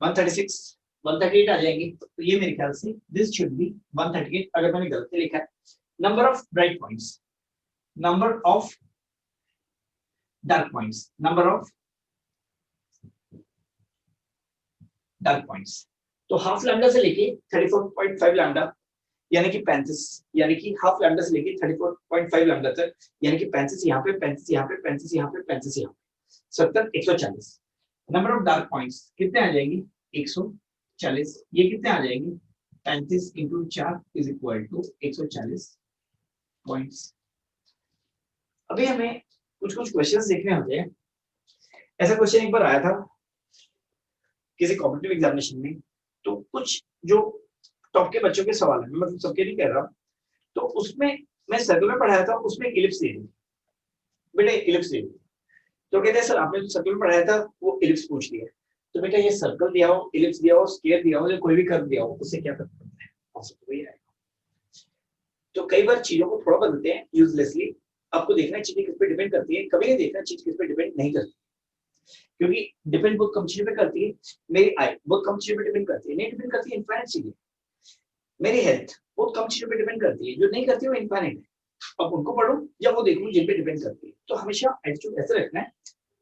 136, 138 आ जाएंगे। तो ये मेरे ख्याल से दिस शुड बी 138, अगर मैंने गलती लिखा है। Number of bright points, number of dark points, number of dark points। तो हाफ लैम्डा से लेके 34.5 लैम्डा यानी कि 35, यानी कि हाफ लैम्डा से लेके 34.5 लैम्डा तक, यानी कि 35 यहाँ पे, 35 यहाँ पे, 35 यहाँ पे, 35 यहाँ पे, 70, 140। नंबर ऑफ डार्क पॉइंट्स कितने आ जाएंगी 140। ये कितने आ जाएंगी 35 into 4 is equal to 140 points. अभी हमें कुछ क्वेश्चंस देखने होते हैं। ऐसा क्वेश्चन एक बार आया था किसी कॉम्पिटिटिव एग्जामिनेशन में, तो कुछ जो टॉप के बच्चों के सवाल है, मैं मतलब सबके नहीं कह रहा, तो उसमें मैं सर्कल में पढ़ाया था, उसमें इलिप्स दे दी, बेटा इलिप्स दे दी। तो कहते हैं सर आपने जो सर्कल में पढ़ाया था वो इलिप्स पूछ लिया। तो बेटा ये सर्कल दिया हो, इलिप्स दिया हो, स्क्वायर दिया हो, या कोई भी कर्व दिया हो, उससे क्या फर्क पड़ता है, वही आएगा। तो कई बार चीजों को थोड़ा बदलते हैं यूजलेसली। आपको देखना चीजें किस पे डिपेंड करती है, कभी नहीं देखना चीज किस पे डिपेंड नहीं करती, क्योंकि डिपेंड बहुत कम चीजों पे करती है। मेरी आई बहुत कम चीजों पे डिपेंड करती है, नहीं डिपेंड करती है इनफाइनाइट चीजें। मेरी हेल्थ बहुत कम चीजों पे डिपेंड करती है, जो नहीं करती है वो इनफाइनाइट है। अब उनको पढ़ो या वो देखो जिन पे डिपेंड करती है। तो हमेशा एटीट्यूड ऐसे रखना है,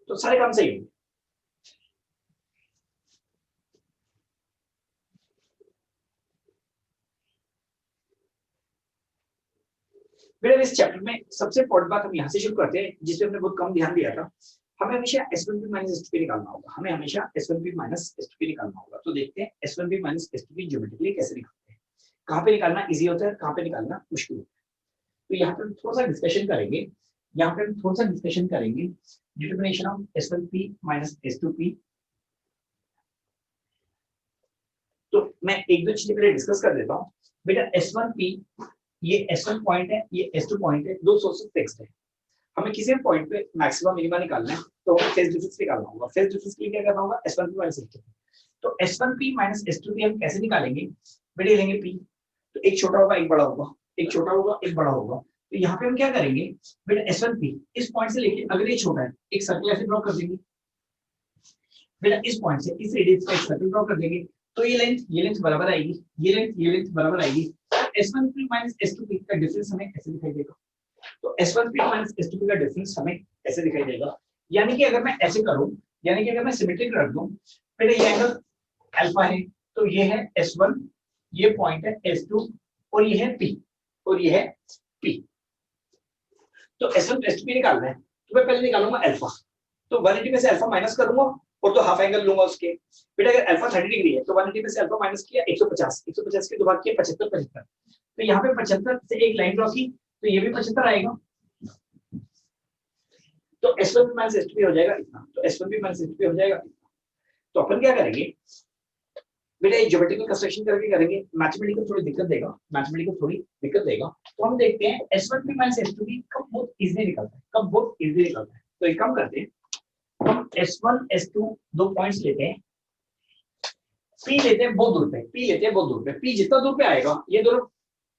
तो सारे काम सही होंगे। मेरे इस चैप्टर में सबसे इंपॉर्टेंट बात हम यहाँ से शुरू करते हैं, जिसपे हमने बहुत कम ध्यान दिया था। हमें हमेशा S1P माइनस S2P निकालना होगा, हमें हमेशा S1P माइनस S2P निकालना होगा। तो देखते हैं S1P माइनस S2P ज्योमेट्रिकली कैसे निकालते हैं, कहाँ पे निकालना इजी होता है, कहाँ पे निकालना मुश्किल होता है। तो यहाँ पे थोड़ा सा डिस्कशन करेंगे, यहाँ पे थोड़ा सा डिस्कशन करेंगे determination of S1P minus S2P। तो मैं एक दो चीजें पहले डिस्कस कर देता हूँ। बेटा S1P, ये S1 पॉइंट है, ये S2 पॉइंट है, दो सोर्सेस फिक्स्ड है। हमें किसी भी पॉइंट पे मैक्सिमम मिनिमा निकालना है, तो हमें फेज डिफरेंस निकालना होगा। फेज डिफरेंस के लिए क्या करना होगा S1P माइनस S2P। तो S1P माइनस S2P हम कैसे निकालेंगे, बेटे लेंगे P, तो एक छोटा होगा एक बड़ा होगा, एक छोटा होगा एक बड़ा होगा। तो यहाँ पे हम क्या करेंगे बेटा S1P इस पॉइंट से लेके अगर ये छोटा है एक सर्कल ऐसे ड्रॉ कर देंगे बेटा, इस पॉइंट से इस रेडियस का एक सर्कल ड्रॉ कर देंगे तो ये लेंथ बराबर आएगी, ये लेंथ बराबर आएगी। S1P माइनस S2P का डिफरेंस हमें ऐसे दिखाई देगा। तो S1P माइनस S2P का डिफरेंस हमें ऐसे दिखाई देगा। यानी कि अगर मैं ऐसे करूं, यानी कि अगर मैं सिमेट्रिक रख दूं, फिर ये एंगल अल्फा है तो ये है S1, ये पॉइंट है S2 और ये है P और ये है P। तो S1 S2P निकालना है तो मैं पहले निकालूंगा अल्फा, तो 180 में से अल्फा माइनस करूंगा और तो हाफ एंगल लूंगा उसके। बेटा अगर अल्फा 30 डिग्री है तो 180 में से अल्फा माइनस किया 150, 150 के दो भाग किया 75, 75। तो यहाँ पे 75 से एक लाइन ड्रॉ की तो ये भी 75 आएगा। तो S1P माइनस S2P हो जाएगा इतना, तो S1P माइनस S2P हो जाएगा इतना। तो अपन क्या करेंगे बेटा, ये ज्योमेट्रिकल कंस्ट्रक्शन करके करेंगे, मैथमेटिकल थोड़ी दिक्कत देगा, मैथमेटिकल थोड़ी दिक्कत देगा। तो हम देखते हैं S1P माइनस S2P कब बहुत इजीली निकलता है, कब बहुत इजीली निकलता है। तो एक काम करते हैं, हम S1 S2 दो पॉइंट्स लेते हैं, P लेते हैं बहुत दूर पे, P लेते हैं बहुत दूर पे। P जितना दूर पे आएगा ये दोनों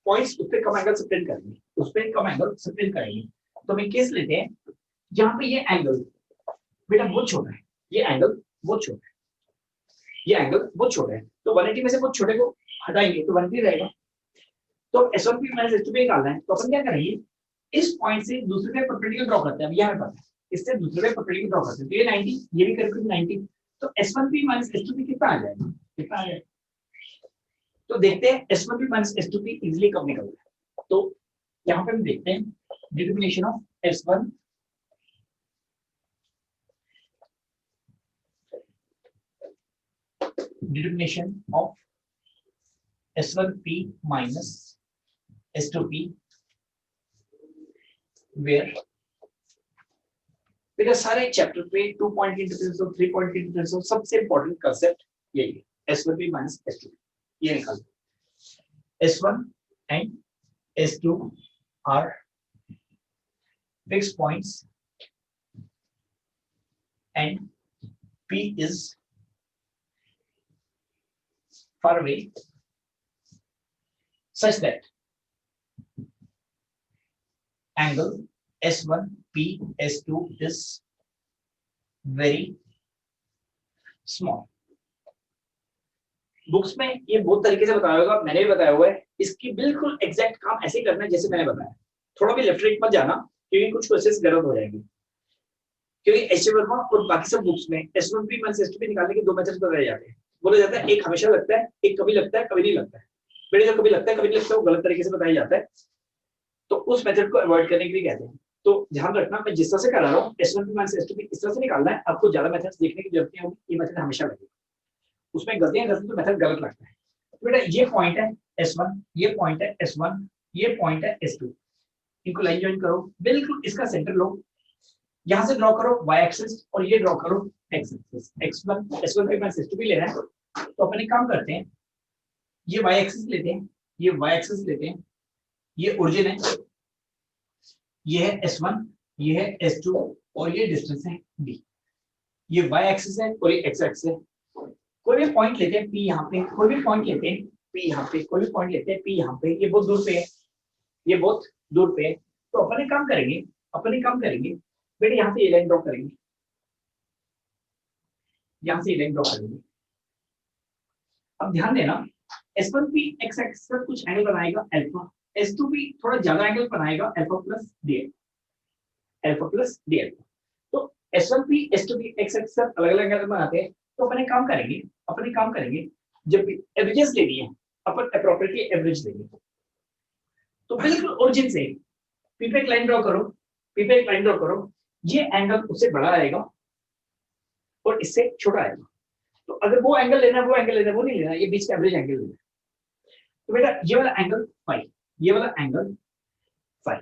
पॉइंट्स उस पे कम एंगल सब्टेंड करेंगे, उस पे कम एंगल सब्टेंड करेंगे। तो हम एक केस लेते हैं जहां पे ये एंगल बेटा बहुत छोटा है, ये एंगल बहुत छोटा है, ये एंगल बहुत छोटा है। तो 180 में से बहुत छोटे को हटाएंगे तो 180 रहेगा। तो S1P माइनस S2P निकालना है तो अपन क्या करेंगे, इस पॉइंट से दूसरे पे परपेंडिकुलर ड्रॉ करते हैं। अब ये हमें पता है, इससे दूसरे पे परपेंडिकुलर ड्रॉ करते हैं तो ये 90, ये भी करीब 90। तो S1P माइनस S2P कितना आ जाएगा, कितना आ जाएगा। तो देखते हैं S1P माइनस S2P इजीली कब निकलता है। तो यहाँ पे हम देखते हैं determination of S1 determination of S1P minus S2P where बेटा सारे चैप्टर पे 2 पॉइंट की डिफरेंस हो, 3 पॉइंट की डिफरेंस हो, सबसे इंपॉर्टेंट कांसेप्ट यही है S1P minus S2P। ये निकाल S1 and S2 are fixed points and P is far away such that angle S1P S2 is very small। Books में ये बहुत तरीके से बताया होगा, मैंने भी बताया हुआ है। इसकी बिल्कुल एग्जैक्ट काम ऐसे ही करना है जैसे मैंने बताया, थोड़ा भी लेफ्ट राइट मत जाना क्योंकि कुछ क्वेश्चंस गलत हो जाएंगे। क्योंकि एच वर्मा और बाकी सब बुक्स में S1P माइनस S2P निकालने के दो मेथड्स बताए जाते हैं। बोला जाता है एक हमेशा लगता है, एक कभी लगता है कभी नहीं लगता है। मेरे जो कभी लगता है कभी नहीं लगता है वो गलत तरीके से बताया जाता है, तो उस मेथड को अवॉइड करने के लिए कहते हैं। तो ध्यान रखना, मैं जिस तरह से करा रहा हूँ S1P माइनस S2P इस तरह से निकालना है, आपको ज्यादा मेथड्स देखने की जरूरत नहीं होगी, ये मेथड हमेशा लगेगा। उसमें गलतियां करते तो मेथड गलत लगता है। तो बेटा ये पॉइंट है S1, ये पॉइंट है S1, ये पॉइंट है S2, इनको लाइन ज्वाइन करो, बिल्कुल इसका सेंटर लो, यहां से ड्रॉ करो y एक्सिस और ये ड्रॉ करो x axis. x1 S1P minus S2P लेना है तो अपन एक काम करते हैं, ये y एक्सिस लेते हैं, ये y एक्सिस लेते हैं, ये ओरिजिन है, ये है S1, ये है S2 और ये डिस्टेंस है d। ये y एक्सिस है और ये x एक्सिस है। कोई भी पॉइंट लेते हैं P यहाँ पे, कोई भी पॉइंट लेते हैं P यहाँ पे, कोई भी पॉइंट लेते हैं P यहाँ पे, ये बहुत दूर पे है, ये बहुत दूर पे है। तो अपन एक काम करेंगे, अपन एक काम करेंगे बेटे, यहाँ से ये लाइन ड्रॉ करेंगे, यहाँ से ये लाइन ड्रॉ करेंगे। अब ध्यान देना S1P x एक्सिस पर कुछ एंगल बनाएगा अल्फा, S2P थोड़ा ज्यादा एंगल बनाएगा alpha plus D alpha, alpha plus D alpha. तो S1P S2P x एक्सिस पर अलग अलग एंगल बनाते हैं। तो अपन एक काम करेंगे, अपन एक काम करेंगे, जब भी एवरेजेस लेनी है अपन एप्रोप्रिएटली एवरेज लेंगे। तो बिल्कुल ओरिजिन से P पे एक लाइन ड्रॉ करो, P पे एक लाइन ड्रॉ करो, ये एंगल उससे बड़ा आएगा और इससे छोटा आएगा। तो अगर वो एंगल लेना है, वो एंगल लेना है, वो नहीं लेना, ये बीच का एवरेज एंगल लेना है। तो बेटा ये वाला एंगल फाई, ये वाला एंगल फाई,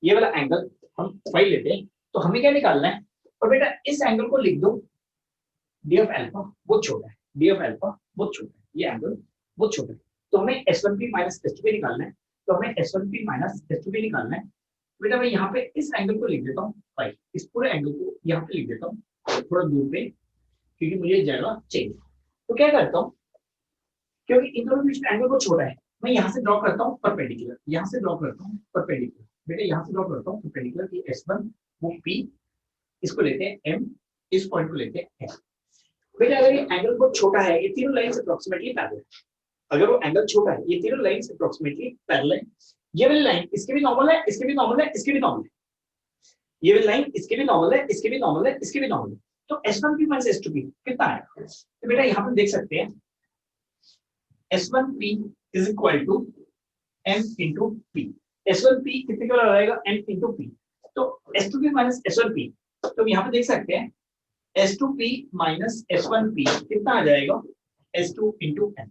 ये वाला एंगल हम फाई लेते हैं। तो हमें क्या निकालना है, और बेटा इस एंगल को लिख दो डी ऑफ अल्फा बहुत छोटा है, डी ऑफ अल्फा बहुत छोटा है, ये एंगल बहुत छोटा है। तो हमें S1P माइनस S2P निकालना है, तो हमें S1P माइनस S2P निकालना है। बेटा मैं यहाँ पे इस एंगल को लिख देता हूँ फाई, इस पूरे एंगल को यहाँ पे लिख देता हूँ थोड़ा दूर पे क्योंकि मुझे जगह चाहिए। तो क्या करता हूँ, क्योंकि इन दोनों के बीच में एंगल बहुत छोटा है, मैं यहाँ से ड्रॉ करता हूँ परपेंडिकुलर, यहाँ से ड्रॉ करता हूँ परपेंडिकुलर, बेटा यहाँ से ड्रॉ करता हूँ परपेंडिकुलर कि S1 वो P, इसको लेते हैं M, इस पॉइंट को लेते हैं S। बेटा अगर ये एंगल बहुत छोटा है, ये तीनों लाइंस अप्रोक्सीमेटली पैरेलल है, अगर वो एंगल छोटा है, ये तीनों लाइंस अप्रोक्सीमेटली पैरेलल है, ये वाली लाइन इसके भी नॉर्मल है, इसके भी नॉर्मल है, इसके भी नॉर्मल है, ये वाली लाइन इसके भी नॉर्मल है, इसके भी नॉर्मल है, इसके भी नॉर्मल है, तो S1P माइनस S2P कितना आएगा? तो बेटा यहाँ पर देख सकते हैं S1P is equal to M into P। S1P कितने का रहेगा? M into P। तो S2P माइनस S1P, तो यहाँ पे देख सकते हैं S2P माइनस S1P कितना आ जाएगा? S2 into M,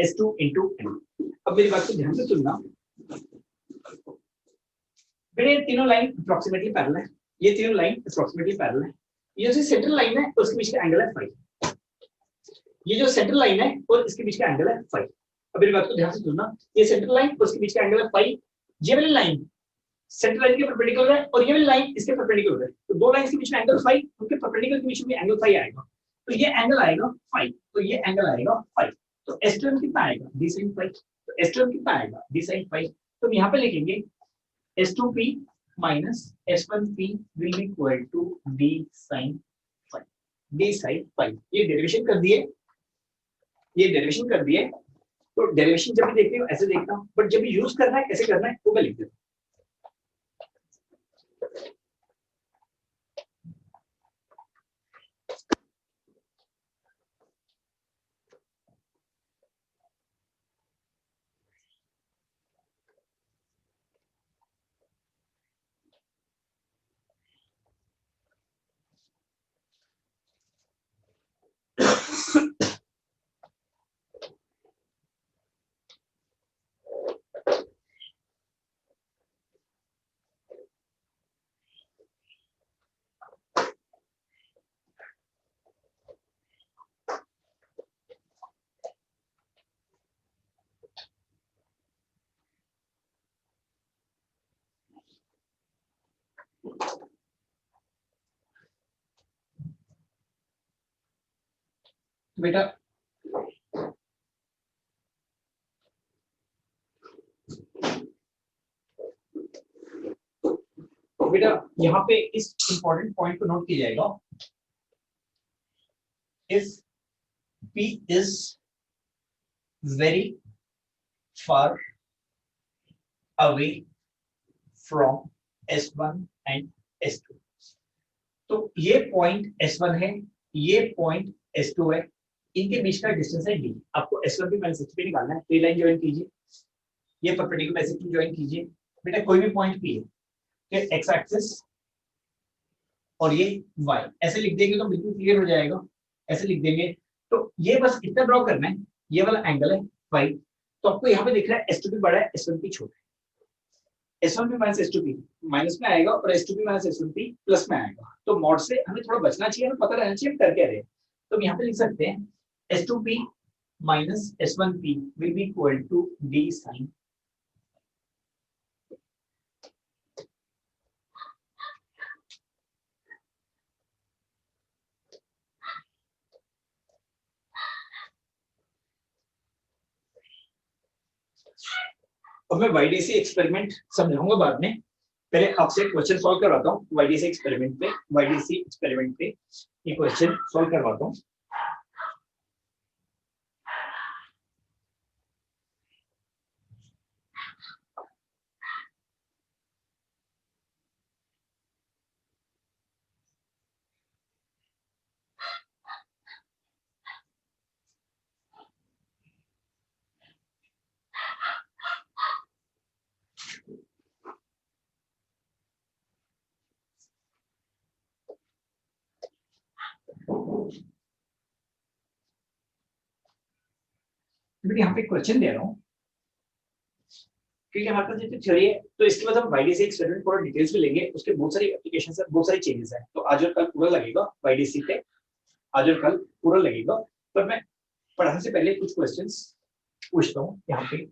S2 into M। अब मेरी बात को ध्यान से सुनना बेटे, ये तीनों लाइन अप्रोक्सीमेटली पैरेलल है, ये तीनों लाइन अप्रोक्सीमेटली पैरेलल है, ये जो सेंट्रल लाइन है उसके बीच का एंगल है फाई, ये जो सेंट्रल लाइन है और इसके बीच का एंगल है फाई। अब मेरी बात को ध्यान से सुनना, ये सेंट्रल लाइन और उसके बीच का एंगल है फाई, ये वाली लाइन सेंट्रल लाइन के परपेंडिकुलर है और ये वाली लाइन इसके परपेंडिकुलर है, तो दो लाइन के बीच में एंगल फाई, उनके परपेंडिकुलर के बीच में एंगल फाई आएगा, तो ये एंगल आएगा फाई, तो ये एंगल आएगा फाई, तो S2M कितना आएगा? D sin phi. तो S2M कितना आएगा? D sin phi. तो हम यहाँ पे लिखेंगे S2P minus S1P will be equal to D sin phi, D sin phi। ये डेरिवेशन कर दिए, ये डेरिवेशन कर दिए, तो डेरिवेशन जब भी देखते हो ऐसे देखता हूँ, बट जब भी यूज करना है कैसे करना है वो मैं लिख देता हूँ। बेटा बेटा यहाँ पे इस इंपॉर्टेंट पॉइंट को नोट किया जाएगा, if P is very far away from S1 and S2, तो ये पॉइंट S1 है, ये पॉइंट S2 है, इनके बीच का डिस्टेंस है D। आपको S1P माइनस S2P निकालना है, ये लाइन ज्वाइन कीजिए, ये परपेंडिकुलर ऐसे ज्वाइन कीजिए, बेटा कोई भी पॉइंट P है, फिर एक्स एक्सिस और ये y, ऐसे लिख देंगे तो बिल्कुल क्लियर हो जाएगा, ऐसे लिख देंगे, तो ये बस इतना ड्रॉ करना है, ये वाला एंगल है y, तो आपको यहाँ पे दिख रहा है S2P बड़ा है, S1P छोटा है, S1P माइनस S2P माइनस में आएगा और S2P माइनस S1P प्लस में आएगा, तो मॉड से हमें थोड़ा बचना चाहिए, हमें पता रहना चाहिए हम कर क्या रहे हैं, तो हम यहाँ पे लिख सकते हैं S2P minus S1P will be equal to D sin। और मैं YDC एक्सपेरिमेंट समझाऊंगा बाद में, पहले आपसे क्वेश्चन सॉल्व करवाता हूँ YDC एक्सपेरिमेंट पे, YDC एक्सपेरिमेंट पे ये क्वेश्चन सॉल्व करवाता हूँ। यहाँ पे क्वेश्चन दे रहा हूँ, क्योंकि हमारे पास जो थ्योरी है, तो इसके बाद हम YDC एक्सपेरिमेंट पूरा डिटेल्स में लेंगे, उसके बहुत सारी एप्लीकेशन है, बहुत सारी चेंजेस है, तो आज और कल पूरा लगेगा YDC पे, आज और कल पूरा लगेगा, पर मैं पढ़ाने से पहले कुछ क्वेश्चंस पूछता हूँ यहाँ पे।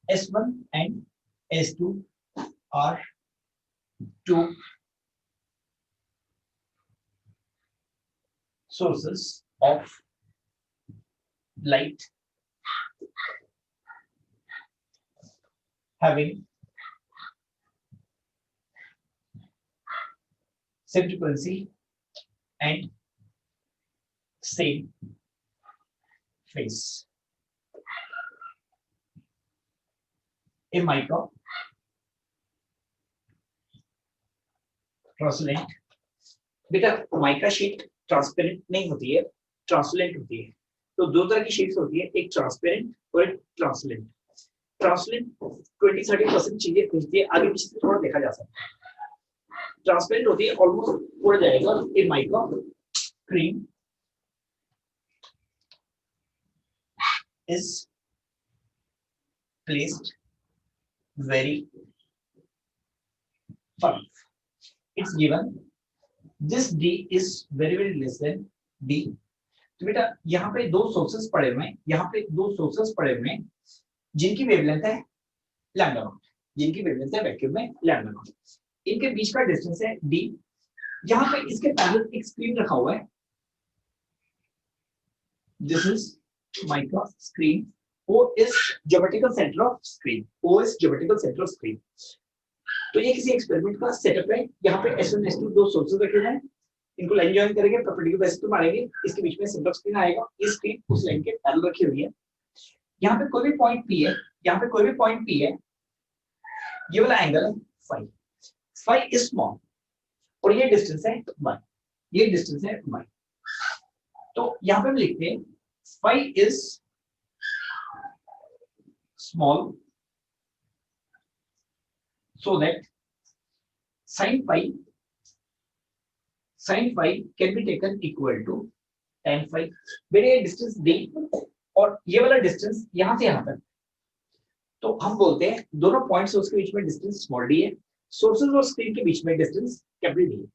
S1 and S2 are two sources of light having same frequency and same phase. A mica ट्रांसलेंट, बेटा माइका शीट ट्रांसपेरेंट नहीं होती है, ट्रांसलेंट होती है। तो दो तरह की शीट्स होती है, एक ट्रांसपेरेंट और एक ट्रांसलेंट। ट्रांसलेंट 20-30% चीजें खुलती है, आगे पीछे से थोड़ा देखा जा सकता है। ट्रांसपेरेंट होती है, ऑलमोस्ट उड़ जाएगा। A mica cream is placed very firm. It's given this D is very less than D. तो बेटा यहाँ पे दो सोर्सेस पड़े हुए हैं, यहाँ पे दो सोर्सेस पड़े हुए हैं जिनकी वेवलेंथ है लैम्डा नॉट, जिनकी वेवलेंथ है वैक्यूम में लैम्डा नॉट। इनके बीच का डिस्टेंस है D। यहाँ पे इसके पैरेलल एक स्क्रीन रखा हुआ है, this is mica screen. O is geometrical center of screen. O is geometrical center of screen. तो ये किसी एक्सपेरिमेंट का सेटअप है। यहाँ पे S1 S2 दो सोर्सेज रखे हैं, इनको लाइन जॉइन करेंगे, परपेंडिकुलर बेसिस पे मारेंगे, इसके बीच में सेंटर ऑफ स्क्रीन आएगा। ये स्क्रीन उस लाइन के पैरेलल रखी हुई है। यहाँ पे कोई भी पॉइंट P है, यहाँ पे कोई भी पॉइंट P है, ये वाला एंगल है फाई। फाई इज स्मॉल और ये डिस्टेंस है y, ये डिस्टेंस है y। तो यहाँ पे हम लिखते हैं phi is small so that sin phi can be taken equal to tan phi। मेरे डिस्टेंस d और ये वाला डिस्टेंस यहाँ से यहाँ तक, तो हम बोलते हैं दोनों पॉइंट्स उसके बीच में डिस्टेंस स्मॉल d है। सोर्सेज और स्क्रीन के बीच में डिस्टेंस कैपिटल d है।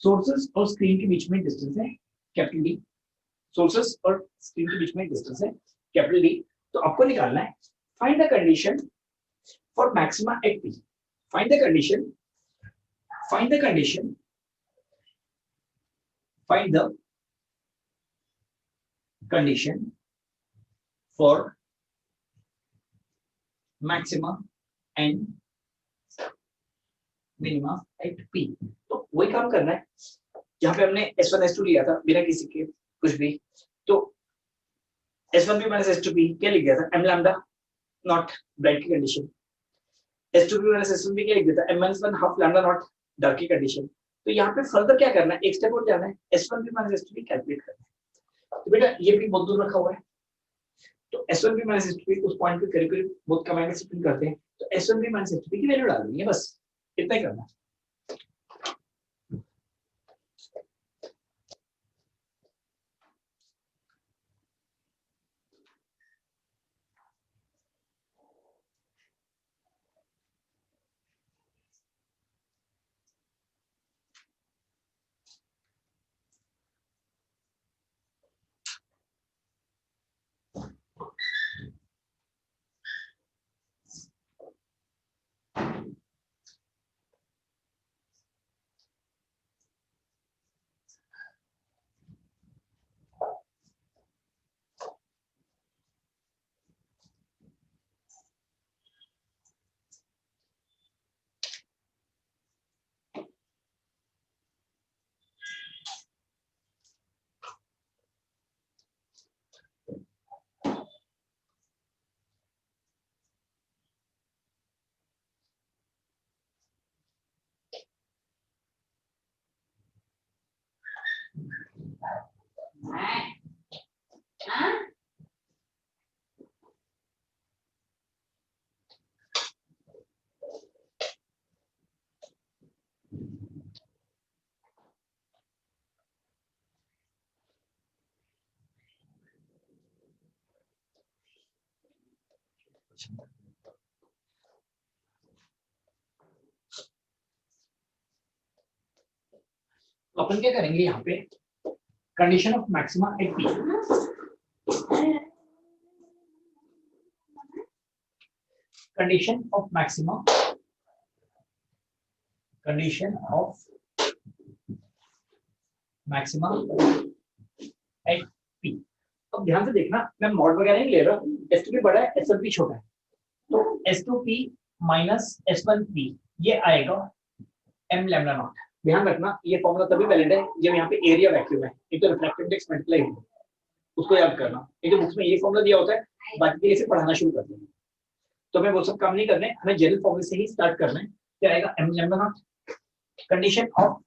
सोर्सेज और स्क्रीन के बीच में डिस्टेंस है कैपिटल d। सोर्सेस और स्क्रीन के बीच में डिस्टेंस है कैपिटल D। तो आपको निकालना है find the condition for maxima at P। Find the condition for maxima and minima at P। तो वही काम करना है। यहाँ पे हमने S1 S2 लिया था बिना किसी के कुछ भी, तो S1P minus S2P क्या लिख दिया था, m lambda नॉट ब्राइट की कंडीशन। S2P minus S1P क्या लिख दिया था, m minus 1 half lambda not dark की कंडीशन। तो यहाँ पे फर्दर क्या करना है, एक स्टेप और जाना है, S1P minus S2P कैलकुलेट करना है। तो बेटा ये भी बहुत दूर रखा हुआ है, तो S1P minus S2P उस पॉइंट पे करीब करीब बहुत कम एंगल से प्रिंट करते हैं, तो S1P minus S2P की वैल्यू डाल देंगे, बस इतना ही करना है। तो अपन क्या करेंगे यहाँ पे, condition of maxima at P, condition of maxima at P। अब ध्यान से देखना, मैं मॉड वगैरह नहीं ले रहा, S2P बड़ा है S1P छोटा है, तो S2P माइनस S1P ये आएगा m लैम्डा नॉट। ध्यान रखना ये फॉर्मूला तभी वैलिड है जब यहाँ पे एरिया वैक्यूम है, एक तो रिफ्लेक्टिव इंडेक्स मल्टीप्लाई है, उसको याद करना। ये जो बुक्स में ये फॉर्मूला दिया होता है, बाकी के लिए सिर्फ पढ़ाना शुरू कर देंगे। तो हमें वो सब काम नहीं करने, हमें जनरल फॉर्मूले से ही स्टार्ट करना है। क्या आएगा m lambda naught, condition of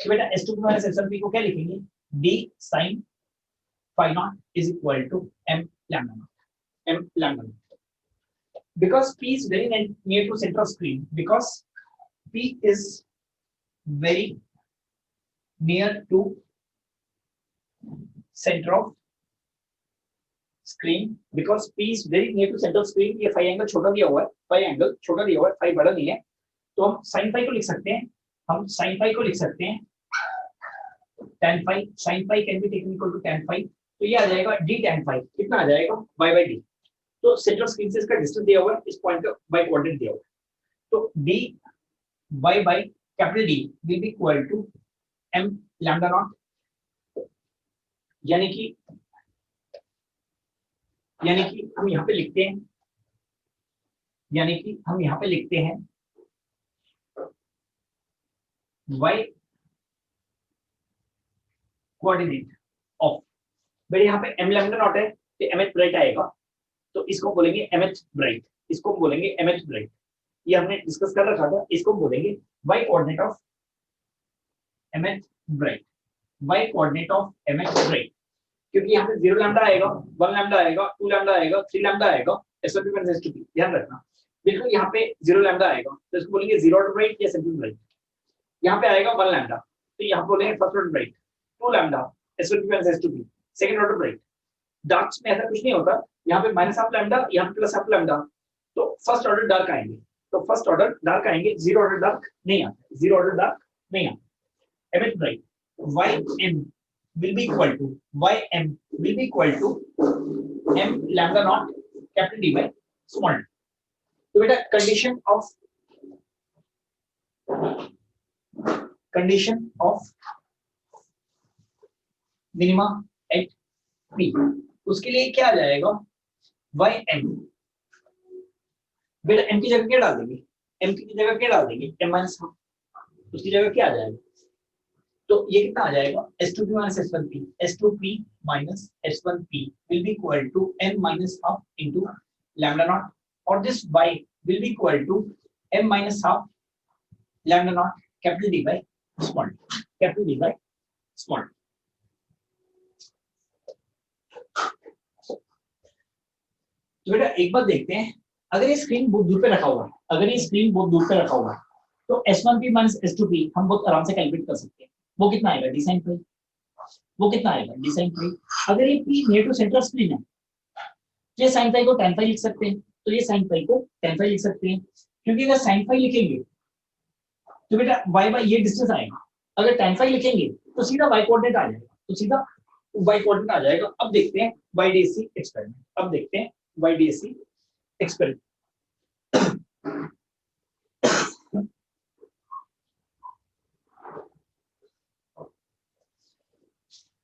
बेटा S2 माइनस S1P को क्या लिखेंगे, d sin phi naught is equal to m lambda naught, m lambda naught. Because P is very near to center of screen, because P is very near to center of screen, because P is very near to center of screen, ये phi एंगल छोटा दिया हुआ है, phi एंगल छोटा दिया हुआ है, phi बड़ा नहीं है, तो हम sin phi को लिख सकते हैं, हम sin phi को लिख सकते हैं tan phi, sin phi can be taken equal to tan phi, तो ये आ जाएगा d tan phi, कितना आ जाएगा y by d। तो सेंटर ऑफ स्क्रीन से इसका डिस्टेंस दिया हुआ है, इस पॉइंट का y कोऑर्डिनेट दिया हुआ है, तो d y by capital D will be equal to m lambda naught, यानी कि हम यहाँ पे लिखते हैं, y कोऑर्डिनेट ऑफ, मेरे यहाँ पे m lambda naught है तो mth ब्राइट आएगा, तो इसको बोलेंगे mth ब्राइट, इसको बोलेंगे mth ब्राइट, ये हमने डिस्कस कर रखा था, इसको बोलेंगे y coordinate of mth bright, y coordinate of mth bright, क्योंकि यहाँ पे 0 लैम्डा आएगा, 1 लैम्डा आएगा, 2 लैम्डा आएगा, 3 लैम्डा आएगा, S1P माइनस S2P, ध्यान रखना बिल्कुल यहाँ पे 0 लैम्डा आएगा तो इसको बोलेंगे 0 ऑर्डर ब्राइट या सिंपल ब्राइट, यहाँ पे आएगा 1 लैम्डा तो यहाँ बोलेंगे first order bright, 2 lambda S1P minus S2P second order bright. Darks में ऐसा कुछ नहीं होता, यहाँ पे माइनस हाफ लैम्डा, यहाँ पे प्लस हाफ लैम्डा, तो फर्स्ट ऑर्डर डार्क आएंगे, तो फर्स्ट ऑर्डर डार्क आएंगे, 0 ऑर्डर डार्क नहीं आता, 0 ऑर्डर डार्क नहीं आता। mth bright ym will be equal to m lambda naught capital D by small d। तो बेटा condition of minima at P, उसके लिए क्या आ जाएगा, ym, बेटा m की जगह क्या डाल देंगे, m माइनस हाफ, उसकी जगह क्या आ जाएगा, तो ये कितना आ जाएगा S2P minus S1P, S2P minus S1P will be equal to m minus half into lambda naught, और this y will be equal to m minus half lambda naught capital D by small d, capital D by small d। तो बेटा एक बात देखते हैं, अगर ये स्क्रीन बहुत दूर पे रखा हुआ है, तो S1P माइनस S2P हम बहुत आराम से कैलकुलेट कर सकते हैं, वो कितना आएगा d sin phi, अगर ये P near to centre screen है, ये sin phi को tan phi लिख सकते हैं, तो ये sin phi को tan phi लिख सकते हैं, क्योंकि अगर sin phi लिखेंगे तो बेटा y by ये डिस्टेंस आएगा, अगर tan phi लिखेंगे तो सीधा y कोऑर्डिनेट आ जाएगा, अब देखते हैं YDC एक्सपेरिमेंट,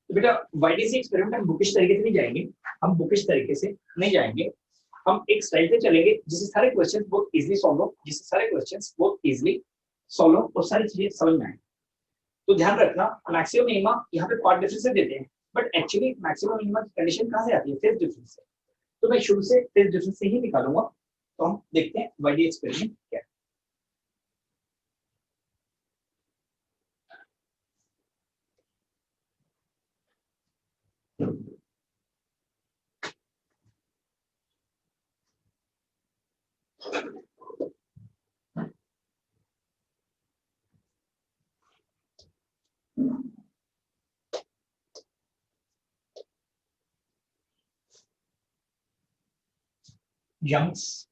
बेटा YDC एक्सपेरिमेंट हम बुकिश तरीके से नहीं जाएंगे, हम एक स्टाइल से चलेंगे जिससे सारे क्वेश्चंस बहुत इजीली सॉल्व हो, और सारी चीजें समझ में आए। तो ध्यान रखना मैक्सिमम मिनिमा यहाँ पे पार्ट डिफरेंस से देते हैं, बट एक्चुअली मैक्सिमम मिनिमा की कंडीशन कहाँ से आती है, फेज डिफरेंस से, तो मैं शुरू से फेज डिफरेंस से ही निकालूंगा। तो हम देखते हैं YD एक्सपेरिमेंट क्या है। Young's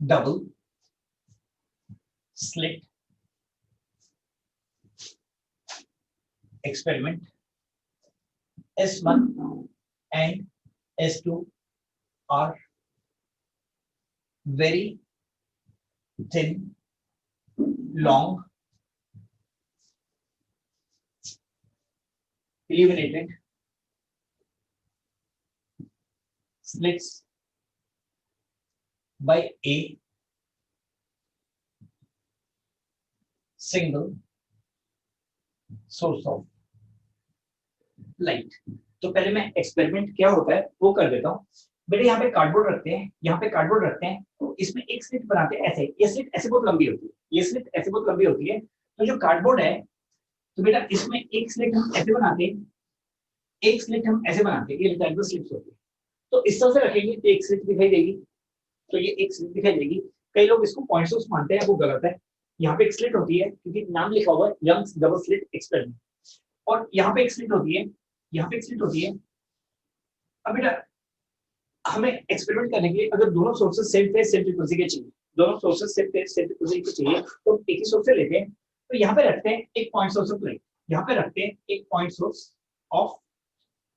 double slit experiment, S1 and S2 are very thin, long, illuminated slits by a single source of light। तो पहले मैं एक्सपेरिमेंट क्या होता है वो कर देता हूँ। बेटे यहाँ पे कार्डबोर्ड रखते हैं, यहाँ पे कार्डबोर्ड रखते हैं, तो इसमें एक स्लिट बनाते हैं ऐसे। ये स्लिट ऐसे बहुत लंबी होती है, ये स्लिट ऐसे बहुत लंबी होती है। तो जो कार्डबोर्ड है, तो बेटा इसमें एक स्लिट हम ऐसे बनाते हैं, एक स्लिट हम ऐसे बनाते हैं, ये रेक्टेंगुलर स्लिट्स होती है। तो इस तरह से रखेंगे तो एक स्लिट दिखाई देगी, तो ये एक स्लिट दिखाई देगी। कई लोग इसको पॉइंट सोर्स मानते हैं, वो गलत है। यहाँ पे एक स्लिट होती है क्योंकि नाम लिखा हुआ है यंग्स डबल स्लिट एक्सपेरिमेंट, और यहाँ पे एक स्लिट होती है, यहाँ पे एक स्लिट होती है। अब बेटा हमें एक्सपेरिमेंट करने के लिए अगर दोनों sources same phase same frequency के चाहिए, दोनों sources same phase same frequency के चाहिए, तो एक ही सोर्स से लेते हैं। तो यहाँ पे रखते हैं एक पॉइंट सोर्स ऑफ लाइट, यहाँ पे रखते हैं एक पॉइंट सोर्स ऑफ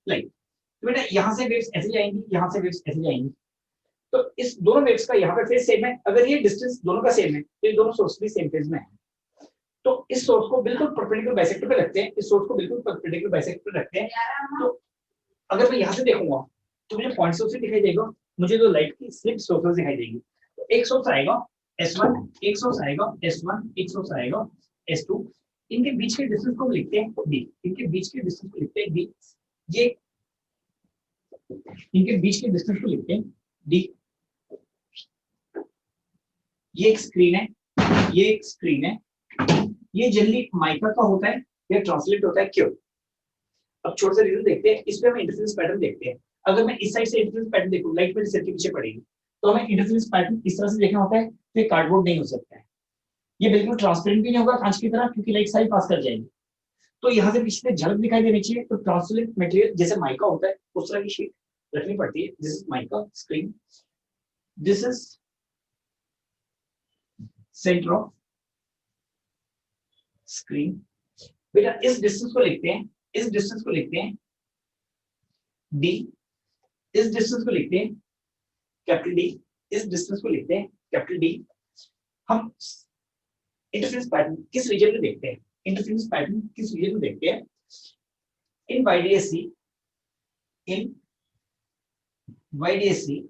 लाइट। तो बेटा यहाँ से वेव्स ऐसे जाएंगी, यहाँ से वेव्स ऐसे जाएंगी। तो इस दोनों वेव्स का यहाँ पे फेज सेम है, अगर ये डिस्टेंस दोनों का सेम है तो ये दोनों सोर्स भी सेम फेज में है। तो इस सोर्स को बिल्कुल परपेंडिकुलर बाइसेक्टर पे रखते हैं, इस सोर्स को बिल्कुल परपेंडिकुलर बाइसेक्टर पे रखते हैं। तो अगर मैं यहाँ से देखूंगा तो मुझे पॉइंट सोर्स दिखाई देगा, मुझे जो लाइट की स्लिट सोर्स दिखाई देगी। तो एक सोर्स आएगा S1, एक सोर्स आएगा S1, एक सोर्स आएगा S2। इनके बीच के डिस्टेंस को लिखते हैं D, इनके बीच के डिस्टेंस को लिखते हैं D। ये इनके बीच के डिस्टेंस को लिखते हैं D। ये एक स्क्रीन है, ये एक स्क्रीन है। ये जनरली माइका का होता है या ट्रांसलेट होता है, क्यों? अब छोटा सा रीजन देखते हैं, इस पे हम इंटरफेरेंस पैटर्न देखते हैं। अगर मैं इस साइड से इंटरफेरेंस पैटर्न देखूं, लाइट मेरे सिर के पीछे पड़ेगी, तो हमें इंटरफेरेंस पैटर्न इस तरह से देखना होता है। तो ये कार्डबोर्ड नहीं हो सकता है, ये बिल्कुल ट्रांसपेरेंट भी नहीं होगा कांच की तरह, क्योंकि लाइट सारी पास कर जाएगी। तो यहाँ से पीछे से झलक दिखाई देनी चाहिए। तो ट्रांसपेरेंट मटेरियल जैसे माइका होता है उस तरह की शीट रखनी पड़ती है। This is mica screen, this is centre of screen. बेटा इस डिस्टेंस को लिखते हैं, इस डिस्टेंस को लिखते हैं डी, इस डिस्टेंस को लिखते हैं कैपिटल डी, इस डिस्टेंस को लिखते हैं कैपिटल डी। हम इंटरफेरेंस पैटर्न किस रीजन में देखते हैं, इंटरफेरेंस पैटर्न किस रीजन में देखते हैं? इन YDAC, in YDAC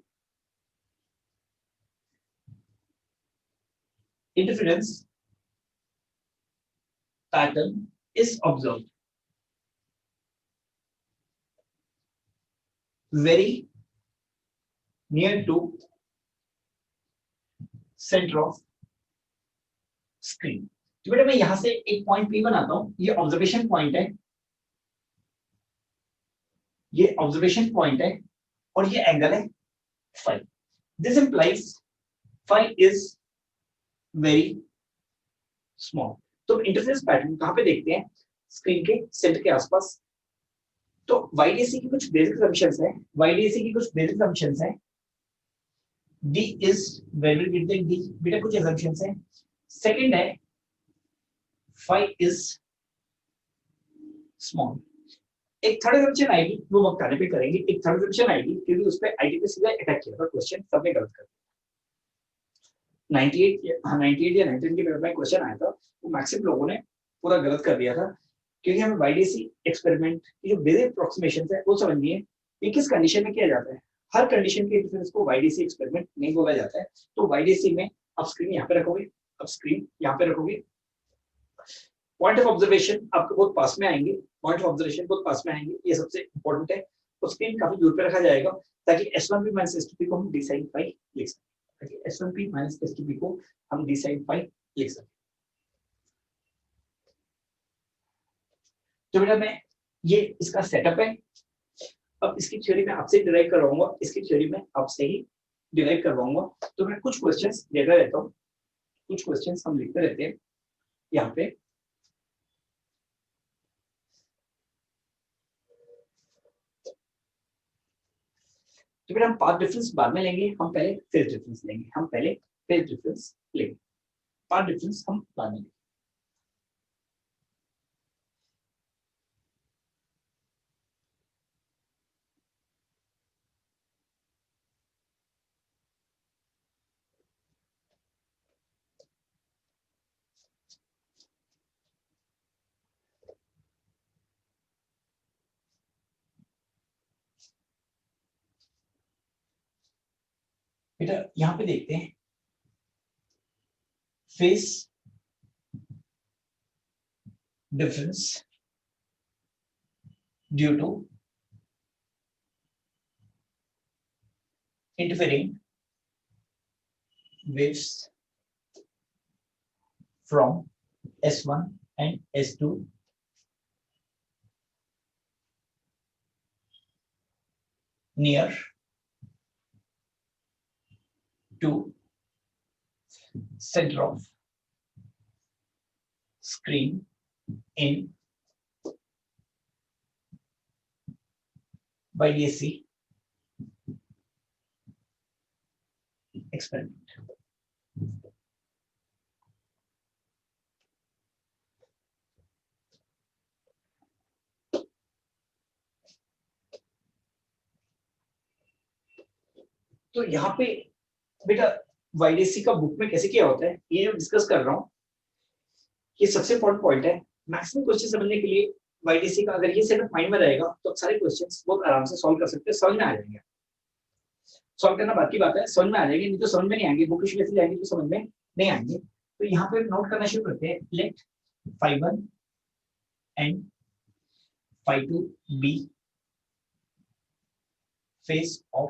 interference pattern is observed very near to center of screen। तो बेटा मैं यहां से एक पॉइंट P बनाता हूं, ये ऑब्जर्वेशन पॉइंट है, ये ऑब्जर्वेशन पॉइंट है, और ये एंगल है phi। This implies phi is very small. तो इंटरफेरेंस पैटर्न कहां पे देखते हैं? स्क्रीन के सेंटर के आसपास। तो YDAC की कुछ बेसिक असम्पशंस है, YDAC की कुछ बेसिक असम्पशंस है। D is very greater than D, बेटा कुछ assumptions हैं। सेकंड है phi is small। एक थर्ड assumption आएगी, वो वक्त आने पे करेंगे। एक थर्ड assumption आएगी क्योंकि उस पे IT पे सीधा अटैक किया था क्वेश्चन, सबने गलत कर दिया। 98 या 99 के पेपर में क्वेश्चन आया था, वो मैक्सिमम लोगों ने पूरा गलत कर दिया था, क्योंकि हमें YDAC एक्सपेरिमेंट की जो बेसिक अप्रोक्सीमेशंस है वो समझनी है। ये किस कंडीशन में किया जाता है? हर कंडीशन के इंटरफेरेंस को YDAC एक्सपेरिमेंट नहीं बोला जाता है। तो YDAC में आप स्क्रीन यहाँ पे रखोगे, अब स्क्रीन यहाँ पे रखोगे, पॉइंट ऑफ ऑब्जर्वेशन आपको बहुत पास में आएंगे, पॉइंट ऑफ ऑब्जर्वेशन बहुत पास में आएंगे, ये सबसे इंपॉर्टेंट है। तो स्क्रीन काफी दूर पे रखा जाएगा ताकि S1P - S2P को हम d sin phi लिख सकें, ताकि S1P - S2P को हम d sin phi लिख सकें। तो बेटा मैं ये इसका सेटअप है। अब इसकी थ्योरी में आपसे डिराइव करवाऊंगा, इसकी थ्योरी में आपसे ही डिराइव करवाऊंगा। तो मैं कुछ क्वेश्चंस देता रहता हूँ, कुछ क्वेश्चंस हम लिखते रहते हैं यहाँ पे। तो फिर हम पाथ डिफरेंस बाद में लेंगे, हम पहले फेज डिफरेंस लेंगे, हम पहले फेज डिफरेंस लेंगे, पाथ डिफरेंस हम बाद में लेंगे। बेटा यहाँ पे देखते हैं phase difference due to interfering waves from S1 and S2 near to center of screen in YDSC experiment. तो यहाँ पे बेटा YDSC का बुक में कैसे किया होता है ये जो डिस्कस कर रहा हूँ ये सबसे इंपॉर्टेंट पॉइंट है। मैक्सिमम क्वेश्चन समझने के लिए YDSC का अगर ये सेटअप माइंड में रहेगा तो सारे क्वेश्चंस बहुत आराम से सॉल्व कर सकते हैं, समझ में आ जाएंगे। सॉल्व करना बात की बात है, समझ में आ जाएंगे, नहीं तो समझ में नहीं आएंगे, बुक में जाएंगे तो समझ में नहीं आएंगे। तो यहाँ पे नोट करना शुरू करते हैं। Let phi1 and phi2 be phase of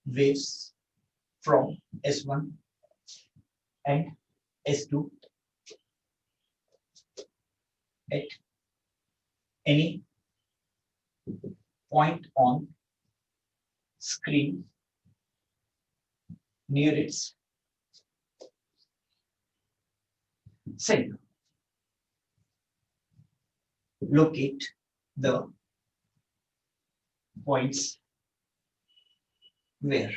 waves from S1 and S2 at any point on screen near its center. Locate the points where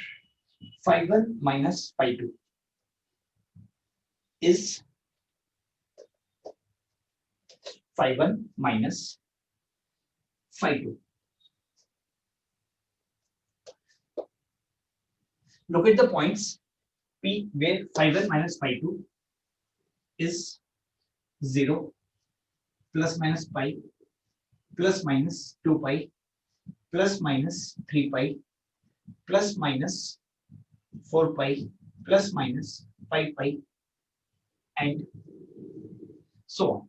phi1 minus phi2 is phi1 minus phi2. Locate the points P where phi1 minus phi2 is 0, plus minus pi, plus minus 2 pi, plus minus 3 pi, plus minus 4 pi, plus minus 5 pi and so on.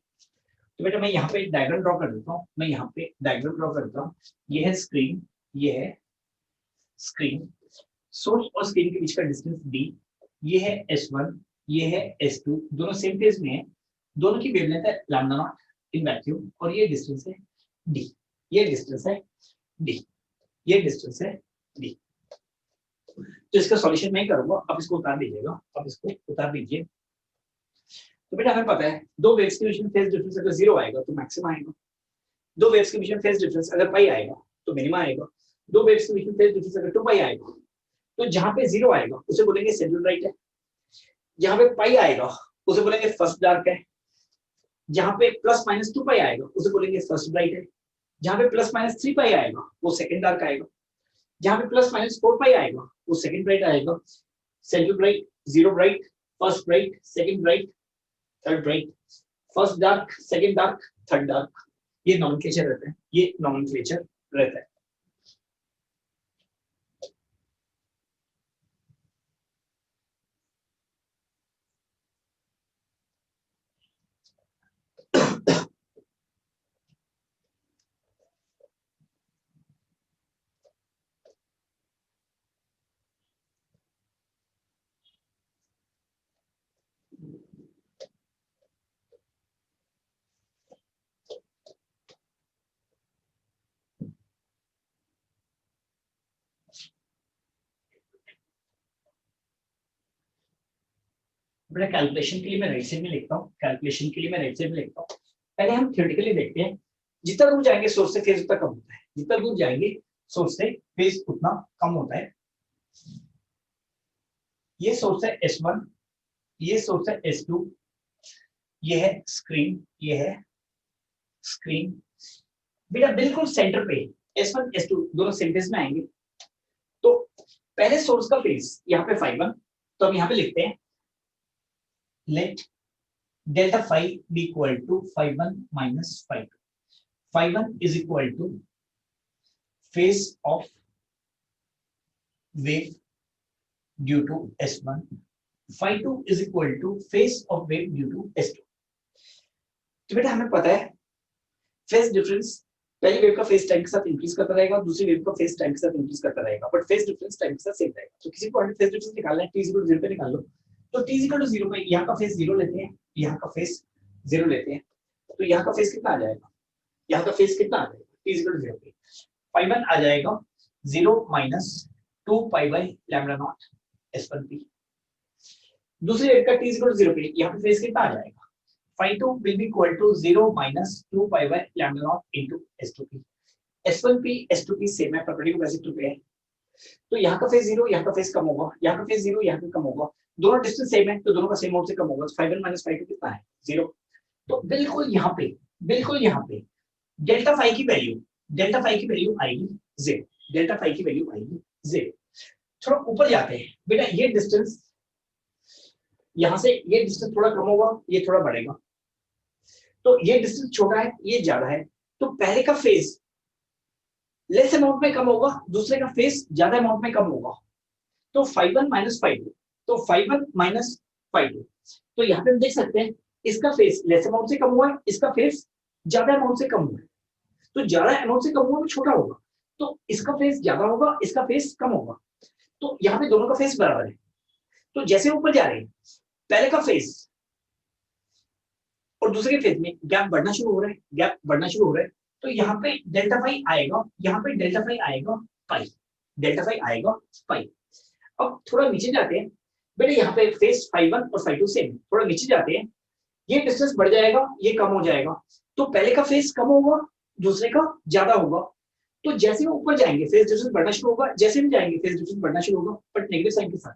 तो बेटा मैं यहाँ पे डायग्राम ड्रॉ कर देता हूँ, मैं यहाँ पे डायग्राम ड्रॉ करता हूँ। ये है स्क्रीन, ये है स्क्रीन, सोर्स और स्क्रीन के बीच का डिस्टेंस d, ये है S1, ये है S2, दोनों सेम फेज में है, दोनों की वेवलेंथ है लैम्डा नॉट इन वैक्यूम और ये डिस्टेंस है d, ये डिस्टेंस है d, ये डिस्टेंस है d। तो इसका सॉल्यूशन मैं करूंगा, अब इसको उतार दीजिएगा, अब इसको उतार दीजिए। तो बेटा हमें पता है दो वेव्स के बीच में फेज डिफरेंस अगर 0 आएगा तो मैक्सिमम आएगा, दो वेव्स के बीच में फेज डिफरेंस अगर पाई आएगा तो मिनिमम आएगा, दो वेव्स के बीच में फेज डिफरेंस अगर 2 पाई आएगा तो जहां पे 0 आएगा उसे बोलेंगे सेंट्रल राइट है, जहां पे पाई आएगा उसे बोलेंगे फर्स्ट डार्क है, जहां पे प्लस माइनस 2 पाई आएगा उसे बोलेंगे फर्स्ट ब्राइट है, जहां पे प्लस माइनस 3 पाई आएगा वो सेकंड डार्क आएगा, जहां पे प्लस माइनस 4 पाई आएगा वो सेकंड ब्राइट आएगा। Central bright, zero bright, first bright, second bright, third bright, first dark, second dark, third dark, ये नॉमेनक्लेचर रहता है, ये नॉमेनक्लेचर रहता है। बेटा कैलकुलेशन के लिए मैं राइट साइड में लिखता हूँ, कैलकुलेशन के लिए मैं राइट साइड में लिखता हूँ। पहले हम थ्योरेटिकली देखते हैं, जितना दूर जाएंगे सोर्स से फेज उतना कम होता है, जितना दूर जाएंगे सोर्स से फेज उतना कम होता है। ये सोर्स है S1, ये सोर्स है S2, ये है स्क्रीन, ये है स्क्रीन। बेटा बिल्कुल सेंटर पे S1 S2 दोनों सेम फेज में आएंगे, तो पहले सोर्स का फेज यहाँ पे phi1, तो हम यहाँ पे लिखते हैं let delta phi be equal to phi1 minus phi2. Phi1 is equal to phase of wave due to S1, phi 2 is equal to phase of wave due to S2. तो बेटा हमें पता है फेज डिफरेंस पहली वेव का फेज टाइम के साथ इंक्रीज करता रहेगा, दूसरी वेव का फेज टाइम के साथ इंक्रीज करता रहेगा, बट फेज डिफरेंस टाइम के साथ सेम रहेगा। तो किसी पॉइंट फेज डिफरेंस निकालना है, t 0 पे निकाल लो। तो t 0 पे यहाँ का फेज 0 लेते हैं, यहाँ का फेज 0 लेते हैं, तो यहाँ का फेज कितना आ जाएगा, यहाँ का फेज कितना आ जाएगा t 0 पे पाई 1 आ जाएगा 0 minus 2 pi by lambda naught S1p। दूसरी वेव का t 0 पे यहाँ पे फेज कितना आ जाएगा, phi 2 will be equal to 0 minus 2 pi by lambda naught into S2p. S1p S2p same है, परपेंडिकुलर टू पे है, तो यहाँ का फेज 0, यहाँ का फेज कम होगा, यहाँ का फेज 0, यहाँ का कम होगा, दोनों डिस्टेंस सेम है तो दोनों का सेम मोड से कम होगा। तो phi 1 minus phi 2 कितना है 0। तो बिल्कुल यहाँ पे डेल्टा फाई की वैल्यू आएगी 0, डेल्टा फाई की वैल्यू आएगी 0। थोड़ा ऊपर जाते हैं बेटा, ये डिस्टेंस यहाँ से ये डिस्टेंस थोड़ा कम होगा, ये थोड़ा बढ़ेगा, तो ये डिस्टेंस छोटा है, ये ज्यादा है, तो पहले का फेज लेस अमाउंट में कम होगा, दूसरे का फेज ज्यादा अमाउंट में कम होगा। तो phi 1 minus phi 2, तो phi 1 minus phi 2, तो यहाँ पे हम देख सकते हैं इसका फेज लेस अमाउंट से कम हुआ है, इसका फेज ज्यादा अमाउंट से कम हुआ है, तो ज्यादा अमाउंट से कम हुआ तो छोटा होगा, तो इसका फेज ज्यादा होगा, इसका फेज कम होगा, तो यहाँ पे दोनों का फेज बराबर है। तो जैसे ऊपर जा रहे हैं पहले का फेज और दूसरे फेज में गैप बढ़ना शुरू हो रहा है, तो यहाँ पे डेल्टा फाई आएगा, यहाँ पे डेल्टा फाई आएगा पाई। अब थोड़ा नीचे जाते हैं बेटे, यहाँ पे फेज phi 1 और phi 2 सेम, थोड़ा नीचे जाते हैं, ये डिस्टेंस बढ़ जाएगा, ये कम हो जाएगा, तो पहले का फेज कम होगा, दूसरे का ज्यादा होगा, तो जैसे हम ऊपर जाएंगे फेज डिफरेंस बढ़ना शुरू होगा, जैसे हम जाएंगे फेज डिफरेंस बढ़ना शुरू होगा, बट नेगेटिव साइन के साथ।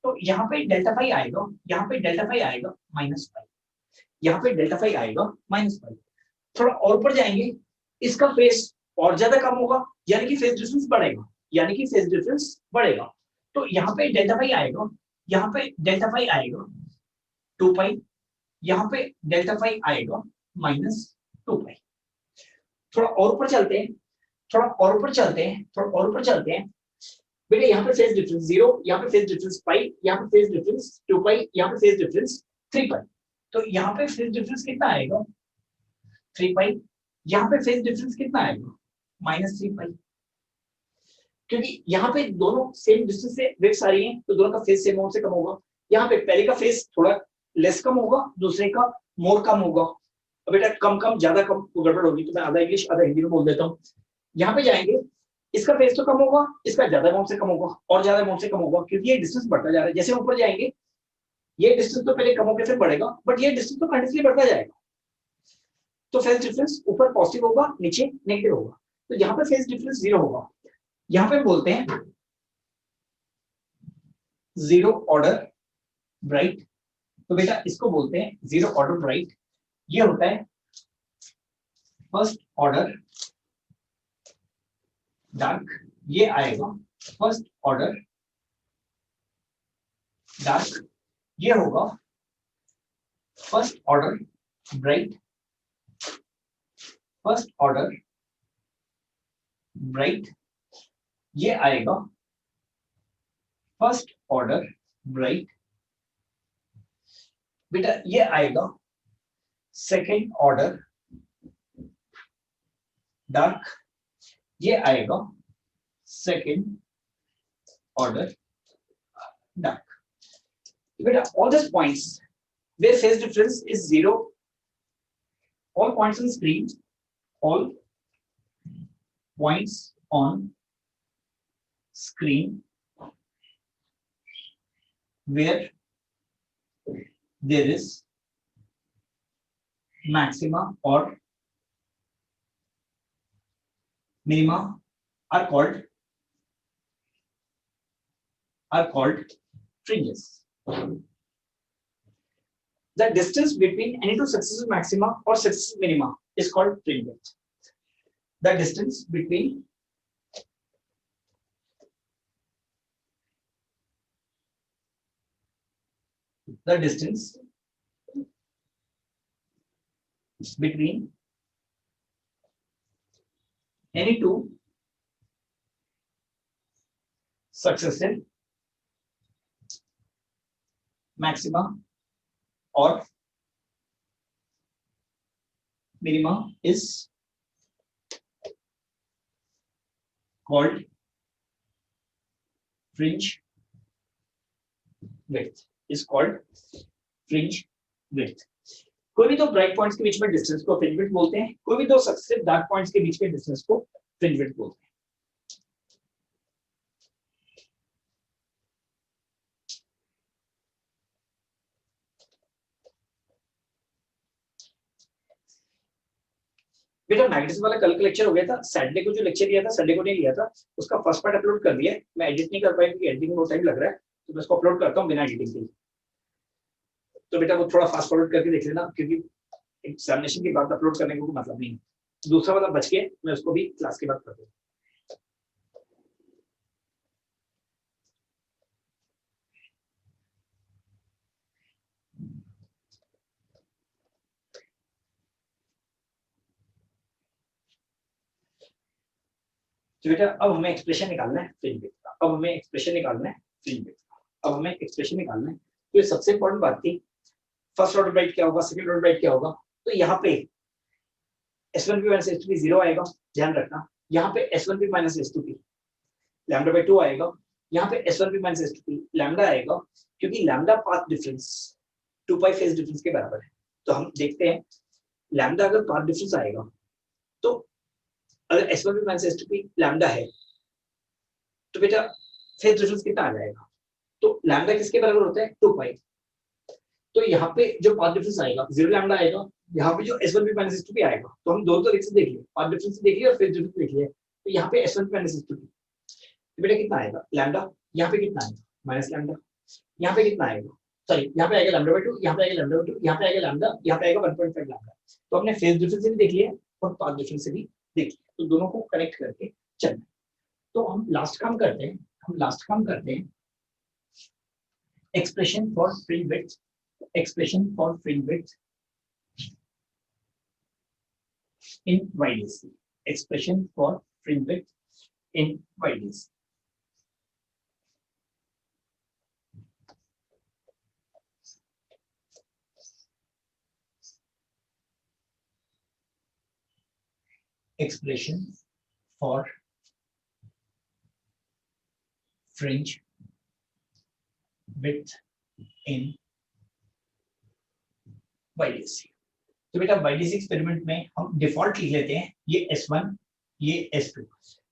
तो यहाँ पे डेल्टा फाई आएगा, यहाँ पे डेल्टा फाई आएगा माइनस पाई, यहाँ पे डेल्टा फाई आएगा माइनस पाई। थोड़ा और ऊपर जाएंगे, इसका फेज और ज्यादा कम होगा, यानी कि फेज डिफरेंस बढ़ेगा, तो यहाँ पे डेल्टा फाई आएगा, यहाँ पे डेल्टा फाई आएगा 2 पाई, यहाँ पे डेल्टा फाई आएगा माइनस 2 पाई। थोड़ा और ऊपर चलते हैं बेटे, यहाँ पे फेज डिफरेंस 0, यहाँ पे फेज डिफरेंस पाई, यहाँ पे फेज डिफरेंस 2 पाई, यहाँ पे फेज डिफरेंस 3 पाई, तो यहाँ पे फेज डिफरेंस कितना आएगा 3 पाई, यहाँ पे फेज डिफरेंस कितना आएगा माइनस 3 पाई, क्योंकि यहाँ पे दोनों सेम डिस्टेंस से वेव्स आ रही हैं, तो दोनों का फेज सेम अमाउंट से कम होगा। यहाँ पे पहले का फेज थोड़ा लेस कम होगा, दूसरे का मोर कम होगा। अब बेटा कम ज्यादा कम तो गड़बड़ होगी, तो मैं आधा इंग्लिश आधा हिंदी में बोल देता हूँ। यहाँ पे जाएंगे, इसका फेज तो कम होगा, इसका ज्यादा अमाउंट से कम होगा और ज्यादा अमाउंट से कम होगा, क्योंकि ये डिस्टेंस बढ़ता जा रहा है। जैसे ऊपर जाएंगे ये डिस्टेंस तो पहले कम होकर फिर बढ़ेगा, बट ये डिस्टेंस तो कंटिन्यूअसली बढ़ता जाएगा, तो फेज डिफरेंस ऊपर पॉजिटिव होगा, नीचे नेगेटिव होगा, तो यहाँ पे फेज डिफरेंस 0 होगा। यहाँ पे बोलते हैं 0 ऑर्डर ब्राइट, तो बेटा इसको बोलते हैं 0 ऑर्डर ब्राइट। ये होता है फर्स्ट ऑर्डर डार्क, ये आएगा फर्स्ट ऑर्डर डार्क, ये होगा first order bright, first order bright, ये आएगा फर्स्ट ऑर्डर ब्राइट। बेटा ये आएगा सेकेंड ऑर्डर डार्क, ये आएगा सेकेंड ऑर्डर डार्क। बेटा all these points where phase difference is 0, all points on screen, all points on screen where there is maxima or minima are called fringes. The distance between any two successive maxima or successive minima is called fringes. The distance between any two successive maxima और minima is called fringe width, is called fringe width. कोई भी दो ब्राइट पॉइंट्स के बीच में डिस्टेंस को फ्रिंज विड्थ बोलते हैं, कोई भी दो सक्सेसिव डार्क पॉइंट्स के बीच में डिस्टेंस को फ्रिंज विड्थ बोलते हैं। बेटा मैग्नेटिज्म वाला कल का लेक्चर हो गया था, सैटरडे को जो लेक्चर दिया था संडे को नहीं लिया था, उसका फर्स्ट पार्ट अपलोड कर दिया है। मैं एडिट नहीं कर पाया क्योंकि एडिटिंग में बहुत टाइम लग रहा है, तो मैं उसको अपलोड करता हूँ बिना एडिटिंग के। तो बेटा वो थोड़ा फास्ट फॉरवर्ड करके देख लेना, क्योंकि एग्जामिनेशन के बाद अपलोड करने का कोई मतलब नहीं है। दूसरा वाला बच के मैं उसको भी क्लास के बाद कर दूंगा। तो बेटा अब हमें एक्सप्रेशन निकालना है फ्रिंज विड्थ का, अब हमें एक्सप्रेशन निकालना है फ्रिंज विड्थ का, अब हमें एक्सप्रेशन निकालना है। तो ये सबसे इंपॉर्टेंट बात थी, फर्स्ट ऑर्डर ब्राइट क्या होगा, सेकंड ऑर्डर ब्राइट क्या होगा। तो यहाँ पे S1P माइनस S2P 0 आएगा, ध्यान रखना। यहाँ पे S1P minus S2P lambda by 2 आएगा, यहाँ पे S1P माइनस S2P लैम्डा आएगा, क्योंकि lambda path difference 2 pi phase difference के बराबर है। तो हम देखते हैं लैम्डा अगर पाथ डिफरेंस आएगा, तो अगर S1P माइनस S2P लैम्डा है तो बेटा फेज डिफरेंस कितना आ जाएगा। तो लैम्डा किसके बराबर होता है, 2 पाई। तो यहाँ पे जो पाथ डिफरेंस आएगा 0 लैम्डा आएगा, यहाँ पे जो S1P माइनस S2P आएगा। तो हम दोनों तरीके से देख लिए, पाथ डिफरेंस देख लिया और फेज डिफरेंस देख लिया। तो यहाँ पे S1P माइनस S2P तो बेटा कितना आएगा, लैम्डा। यहाँ पे कितना आएगा, माइनस लैम्डा। यहाँ पे कितना आएगा, सॉरी यहाँ पे आएगा लैम्डा बाई 2, यहाँ पे आएगा लैम्डा बाई 2, यहाँ पे आएगा लैम्डा, यहाँ पे आएगा 1.5 लैम्डा। तो हमने फेज डिफरेंस से भी देख लिया और पाथ डिफरेंस से भी देख लिया, तो दोनों को कनेक्ट करके चलना। तो हम लास्ट काम करते हैं, expression for fringe width, expression for fringe width in YDC, expression for fringe width in YDC. Expression for fringe width in YDC. तो बेटा YDC एक्सपेरिमेंट में हम डिफॉल्ट लिख लेते हैं, ये S1 ये S2।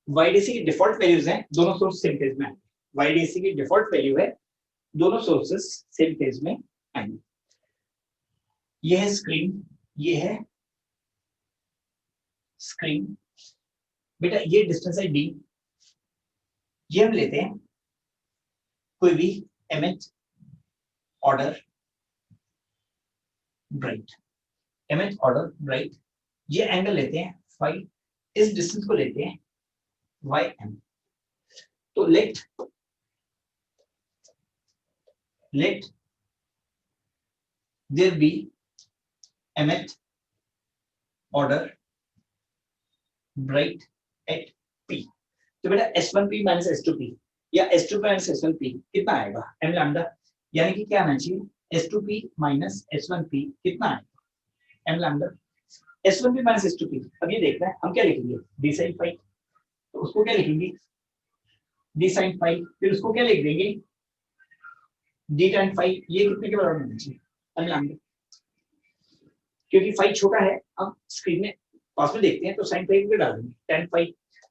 YDC की डिफॉल्ट वैल्यूज हैं, दोनों सोर्स सेम फेज में आएंगे। YDC की डिफॉल्ट वैल्यू है, दोनों सोर्सेस सेम फेज में आएंगे। ये है स्क्रीन, ये है स्क्रीन। बेटा ये डिस्टेंस है D, ये हम लेते हैं कोई भी mth order bright, mth order bright. ये एंगल लेते हैं फाई, इस डिस्टेंस को लेते हैं ym। तो let there be mth order bright at p। तो बेटा S1P माइनस S2P या S2P माइनस S1P कितना आएगा, m लैम्डा। यानी कि क्या आना चाहिए, S2P माइनस S1P कितना आएगा, m lambda. S1P minus S2P, अब ये देखना है हम क्या लिखेंगे, d sin phi। तो उसको क्या लिखेंगे, d sin phi। फिर उसको क्या लिख देंगे, d tan phi। ये कितने के बराबर होना चाहिए, m लैम्डा। क्योंकि फाई छोटा है, अब स्क्रीन में पास में देखते हैं तो sin phi को डाल देंगे tan phi।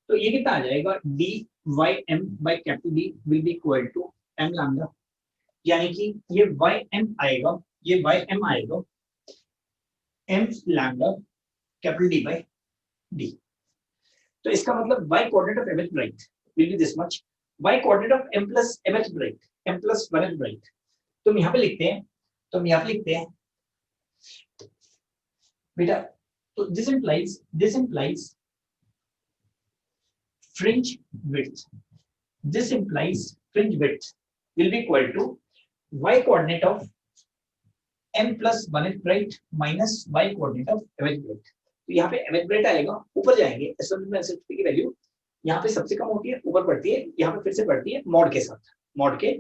तो ये कितना आ जाएगा, dy m by capital D will be equal to m lambda। यानी कि ये ym आएगा, ये ym आएगा m lambda capital D by D। तो इसका मतलब y coordinate of mth bright will be this much, y coordinate of m plus mth bright, m plus 1th bright। तो हम यहाँ पे लिखते हैं, बेटा तो this implies fringe width will be equal to y coordinate of m plus 1th bright minus y coordinate of mth bright। तो यहाँ पे mth bright आएगा, ऊपर जाएंगे S1 में S2 की वैल्यू यहाँ पे सबसे कम होती है, ऊपर बढ़ती है, यहाँ पे फिर से बढ़ती है मॉड के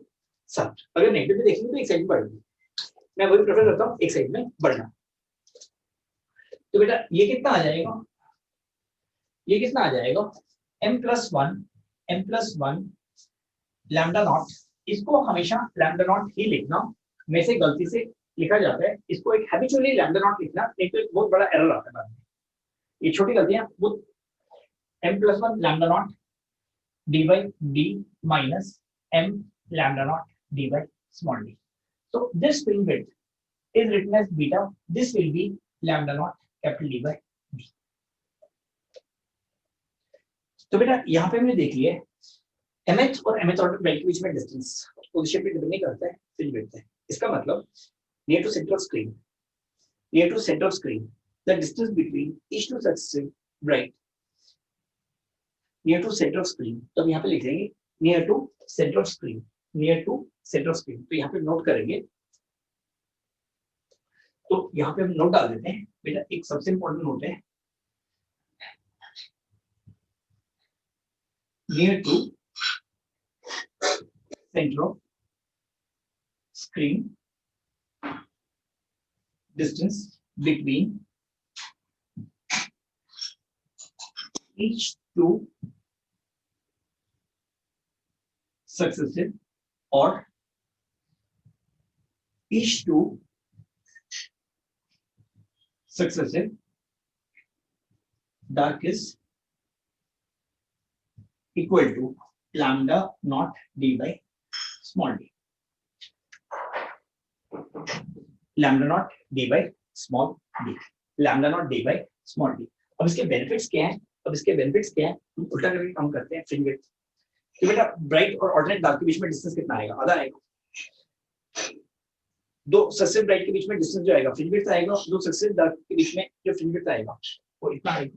7। अगर नेगेटिव में देखेंगे तो एक साइड में बढ़ेगी, मैं वही प्रेफर करता हूँ एक साइड में बढ़ना। तो बेटा ये कितना आ जाएगा, ये कितना आ जाएगा m+1 लैम्डा नॉट, इसको हमेशा लैम्डा नॉट ही लिखना, में से गलती से लिखा जाता है इसको एक हैबिचुअली लैम्डा नॉट लिखना, नहीं तो एक बहुत बड़ा एरर आता है बाद में, ये छोटी गलतियां वो m+1 lambda naught D by D minus m lambda naught d by small d. So this film width is written as beta. This will be lambda naught capital D by d. तो बेटा यहाँ पे हमने देख लिया mh और mh ऑर्डर ब्राइट के बीच में डिस्टेंस पोजीशन पे डिपेंड नहीं करता है, फिल्म विड्थ है। इसका मतलब near to center of screen, near to center of screen, the distance between each two successive bright near to center of screen, तो हम यहाँ पे लिख देंगे near to center of screen, near to center of screen, तो यहाँ पे नोट करेंगे, तो यहाँ पे हम नोट डाल देते हैं। बेटा एक सबसे इंपॉर्टेंट नोट है, near to center of screen, distance between each two successive or each two successive dark is equal to lambda naught d by small d, lambda naught d by small d, lambda naught d by small d। अब इसके बेनिफिट्स क्या हैं, अब इसके बेनिफिट्स क्या हैं, हम उल्टा करके काम करते हैं फ्रिंज विड्थ। तो बेटा ब्राइट और ऑल्टरनेट डार्क के बीच में डिस्टेंस कितना आएगा, आधा आएगा। दो सक्सेसिव ब्राइट के बीच में डिस्टेंस जो आएगा फ्रिंज विड्थ आएगा, दो सक्सेसिव डार्क के बीच में जो फ्रिंज विड्थ आएगा वो इतना आएगा।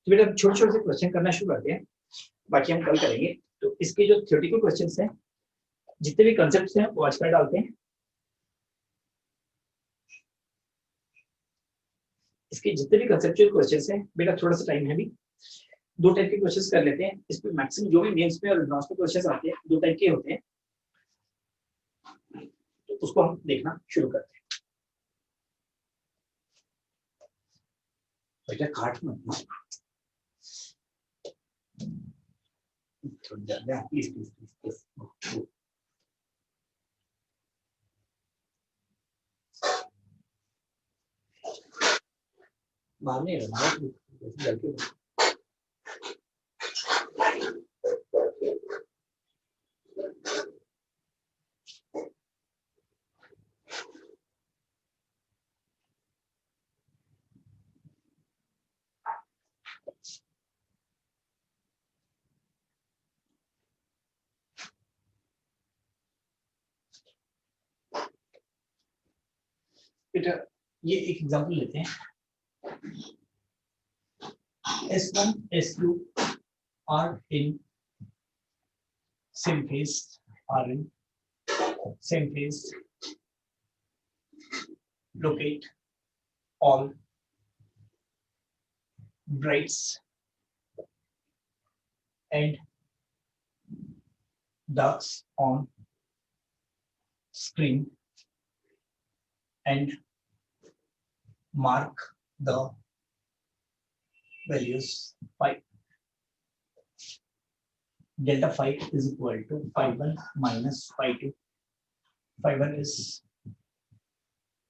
तो बेटा छोटे छोटे से क्वेश्चन करना शुरू करते हैं, बाकी हम कल करेंगे। तो इसके जो थ्योरेटिकल क्वेश्चंस हैं, जितने भी कंसेप्ट्स हैं वो आज कर डालते हैं। इसके जितने भी कंसेप्चुअल क्वेश्चंस हैं बेटा थोड़ा सा टाइम है भी, दो टाइप के क्वेश्चंस कर लेते हैं। इस पे मैक्सिमम जो भी मेंस में और एडवांस में क्वेश्चंस आते हैं दो टाइप के होते हैं, तो उसको हम देखना शुरू करते हैं। बेटा काट मत, प्लीज प्लीज प्लीज। बाहर नहीं रहना, बेटा ये एक एग्जांपल लेते हैं। S1, S2 are in same phase, are in same phase. Locate all brights and darks on screen and mark the values phi. Delta phi is equal to phi1 minus phi2. Phi1 is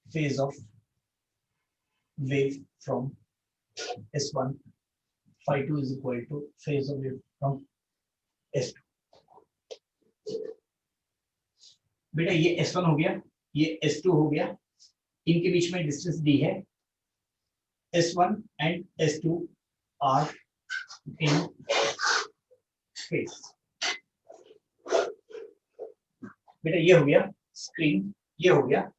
phase of wave from S1. Phi2 is equal to phase of wave from S2. बेटा ये S1 हो गया, ये S2 हो गया, इनके बीच में डिस्टेंस दी है। S1 and S2 are in phase। बेटा ये हो गया स्क्रीन, ये हो गया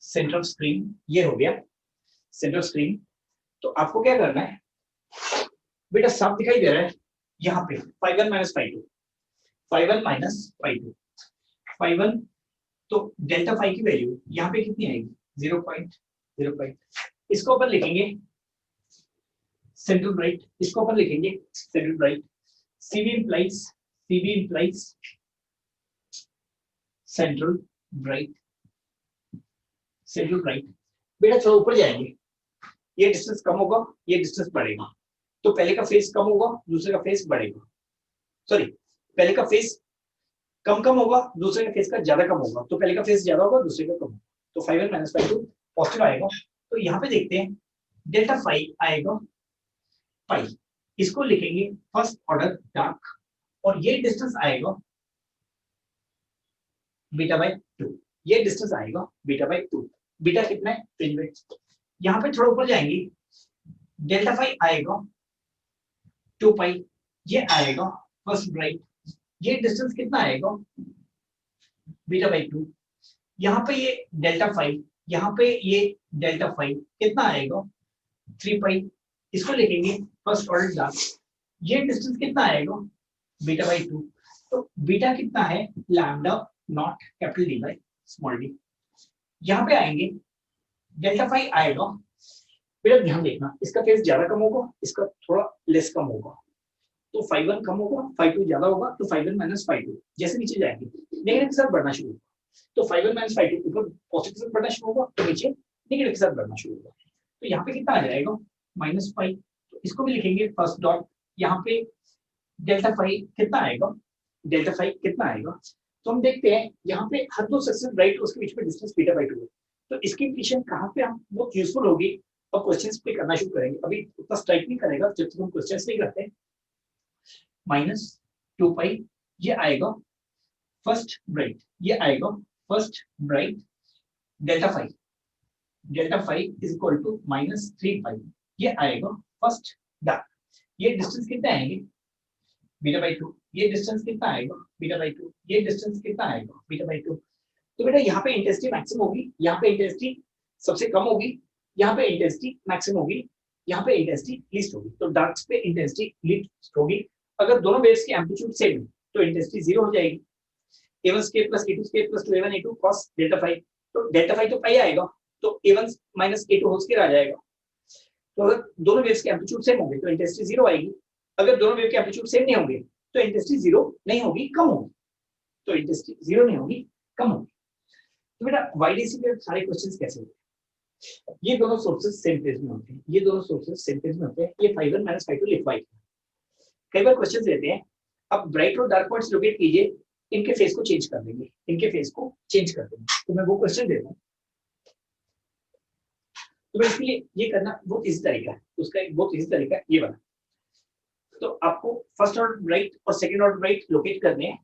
सेंटर ऑफ स्क्रीन, ये हो गया सेंटर ऑफ स्क्रीन। तो आपको क्या करना है बेटा, साफ दिखाई दे रहा है यहाँ पे phi1 minus phi2, phi1 minus phi2, phi1 तो डेल्टा फाई की वैल्यू यहाँ पे कितनी आएगी 0.05। इसको अपन लिखेंगे सेंट्रल ब्राइट, इसको अपन लिखेंगे central bright, CV implies central bright, central bright. बेटा थोड़ा ऊपर जाएंगे, ये डिस्टेंस कम होगा, ये डिस्टेंस बढ़ेगा, तो पहले का फेस कम होगा, दूसरे का फेस बढ़ेगा, सॉरी पहले का फेस कम कम होगा, दूसरे का फेस का ज्यादा कम होगा, तो पहले का फेस ज्यादा होगा, दूसरे का कम होगा, तो 5 - 5 2 पॉजिटिव आएगा। तो यहाँ पे देखते हैं डेल्टा फाई आएगा पाई, इसको लिखेंगे फर्स्ट ऑर्डर डार्क, और ये डिस्टेंस आएगा बीटा बाई 2, ये डिस्टेंस आएगा बीटा बाई 2। बीटा कितना है? Fringe width. यहाँ पे थोड़ा ऊपर जाएंगे, डेल्टा फाई आएगा 2 पाई, ये आएगा फर्स्ट ब्राइट, ये डिस्टेंस कितना आएगा बीटा बाई 2। यहाँ पे ये डेल्टा फाई, यहाँ पे ये डेल्टा फाई कितना आएगा 3 पाई, इसको लिखेंगे फर्स्ट ऑर्डर डार्क, ये डिस्टेंस कितना आएगा बीटा बाई 2। तो बीटा कितना है? Lambda naught capital D by small D. यहाँ पे आएंगे डेल्टा फाई आएगा, बेटा ध्यान देखना, इसका फेस ज्यादा कम होगा, इसका थोड़ा लेस कम होगा, तो 5 कम होगा, 5 ज्यादा होगा, तो 5 - 5 जैसे नीचे जाएंगे नेगेटिव के साथ बढ़ना शुरू होगा, तो 5 - 5 ऊपर पॉजिटिव के साथ बढ़ना शुरू होगा, तो नीचे नेगेटिव के साथ बढ़ना शुरू होगा। तो यहाँ पे कितना आ जाएगा -5, तो इसको भी लिखेंगे फर्स्ट डॉट, यहाँ पे डेल्टा फाई कितना आएगा, डेल्टा फाई कितना आएगा, तो हम देखते हैं यहाँ पे हर दो सक्सेसिव ब्राइट उसके बीच में डिस्टेंस बीटा बाई 2 है, तो इसकी इक्वेशन कहाँ पे हम बहुत यूजफुल होगी और क्वेश्चंस पे करना शुरू करेंगे। अभी उतना स्ट्राइक नहीं करेगा जब तक हम क्वेश्चंस नहीं करते। -2 पाई ये आएगा फर्स्ट ब्राइट, ये आएगा first bright, delta phi is equal to -3 pi, ये आएगा फर्स्ट डार्क, ये डिस्टेंस कितने आएंगे बीटा बाई 2, ये डिस्टेंस कितना आएगा बीटा बाई 2, ये डिस्टेंस कितना आएगा बीटा बाई 2। तो बेटा यहाँ पे इंटेंसिटी मैक्सिमम होगी, यहाँ पे इंटेंसिटी सबसे कम होगी, यहाँ पे इंटेंसिटी मैक्सिमम होगी, यहाँ पे इंटेंसिटी लीस्ट होगी, तो डार्क्स पे इंटेंसिटी लीस्ट होगी। अगर दोनों वेव्स की एम्पलीट्यूड सेम है तो इंटेंसिटी 0 हो जाएगी, a1 square plus a2 square plus 2a1 a2 cos delta phi, तो डेल्टा फाई तो पाई आएगा, तो a1 minus a2 whole square आ जाएगा। तो अगर दोनों वेव्स के एम्पलीट्यूड सेम होंगे तो इंटेंसिटी 0 आएगी, अगर दोनों वेव के एम्पलीट्यूड सेम नहीं होंगे तो इंटेंसिटी 0 नहीं होगी, कम होगी, तो इंटेंसिटी 0 नहीं होगी, कम होगी। तो बेटा वाईडीसी में सारे क्वेश्चंस कैसे होते हैं? ये दोनों सोर्सेस सेम फेज में होते हैं, ये दोनों सोर्सेस सेम फेज में होते हैं, ये 5 - 5 2 लिखवाई। कई बार क्वेश्चंस देते हैं, अब ब्राइट और डार्क पॉइंट्स लोकेट कीजिए, इनके फेस को चेंज कर देंगे, इनके फेस को चेंज कर देंगे, तो मैं वो क्वेश्चन देता हूँ। तो इसके लिए ये करना बहुत इजी तरीका है, उसका एक बहुत इजी तरीका है ये वाला। तो आपको फर्स्ट ऑर्डर ब्राइट और सेकंड ऑर्डर ब्राइट लोकेट करने हैं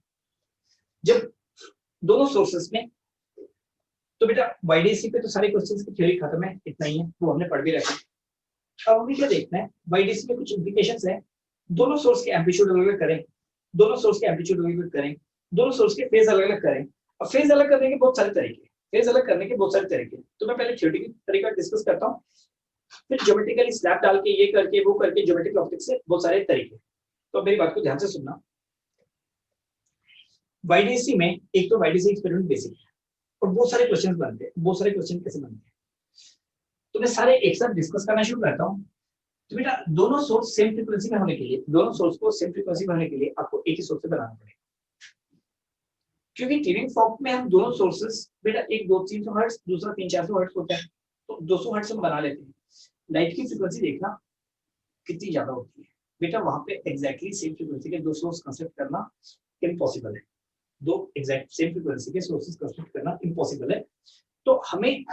जब दोनों सोर्सेस में। तो बेटा वाईडीसी पे तो सारे क्वेश्चंस की थ्योरी खत्म है, इतना ही है, वो हमने पढ़ भी रखा है। अब हमें क्या देखना है, वाईडीसी में कुछ इंप्लीकेशंस है, दोनों सोर्स के एम्पलीट्यूड अलग-अलग करें, दोनों सोर्स के एम्पलीट्यूड अलग-अलग करें, दोनों सोर्स के फेज अलग-अलग करें। अब फेज अलग करने के बहुत सारे तरीके हैं, फेज अलग करने के बहुत सारे तरीके हैं, तो मैं पहले थ्योरेटिकल तरीका डिस्कस करता हूं, फिर ज्योमेट्रिकली स्लैब डाल के ये करके वो करके ज्योमेट्रिकल ऑप्टिक्स से बहुत सारे तरीके। तो मेरी बात को ध्यान से सुनना। वाईडीसी में एक तो वाईडीसी एक्सपेरिमेंट बेसिक है और बहुत सारे क्वेश्चंस बनते हैं, बहुत सारे क्वेश्चन कैसे बनते हैं तो मैं सारे एक साथ डिस्कस करना शुरू करता हूं। तो बेटा दोनों सोर्स सेम फ्रीक्वेंसी में होने के लिए, दोनों सोर्स को सेम फ्रीक्वेंसी में होने के लिए आपको एक ही सोर्स से बनाना पड़ेगा, क्योंकि ट्यूनिंग फॉर्क में हम दोनों सोर्सेस बेटा एक 200-300 हर्ट्ज, दूसरा 300-400 हर्ट्ज होता है, तो 200 हर्ट्ज हम बना लेते हैं। लाइट की फ्रीक्वेंसी देखना कितनी ज्यादा होती है बेटा, वहां पे एग्जैक्टली सेम फ्रीक्वेंसी के दो सोर्स कंस्ट्रक्ट करना इम्पॉसिबल है, दो एग्जैक्ट सेम फ्रीक्वेंसी के सोर्सेस कंस्ट्रक्ट करना इम्पॉसिबल है। तो हमें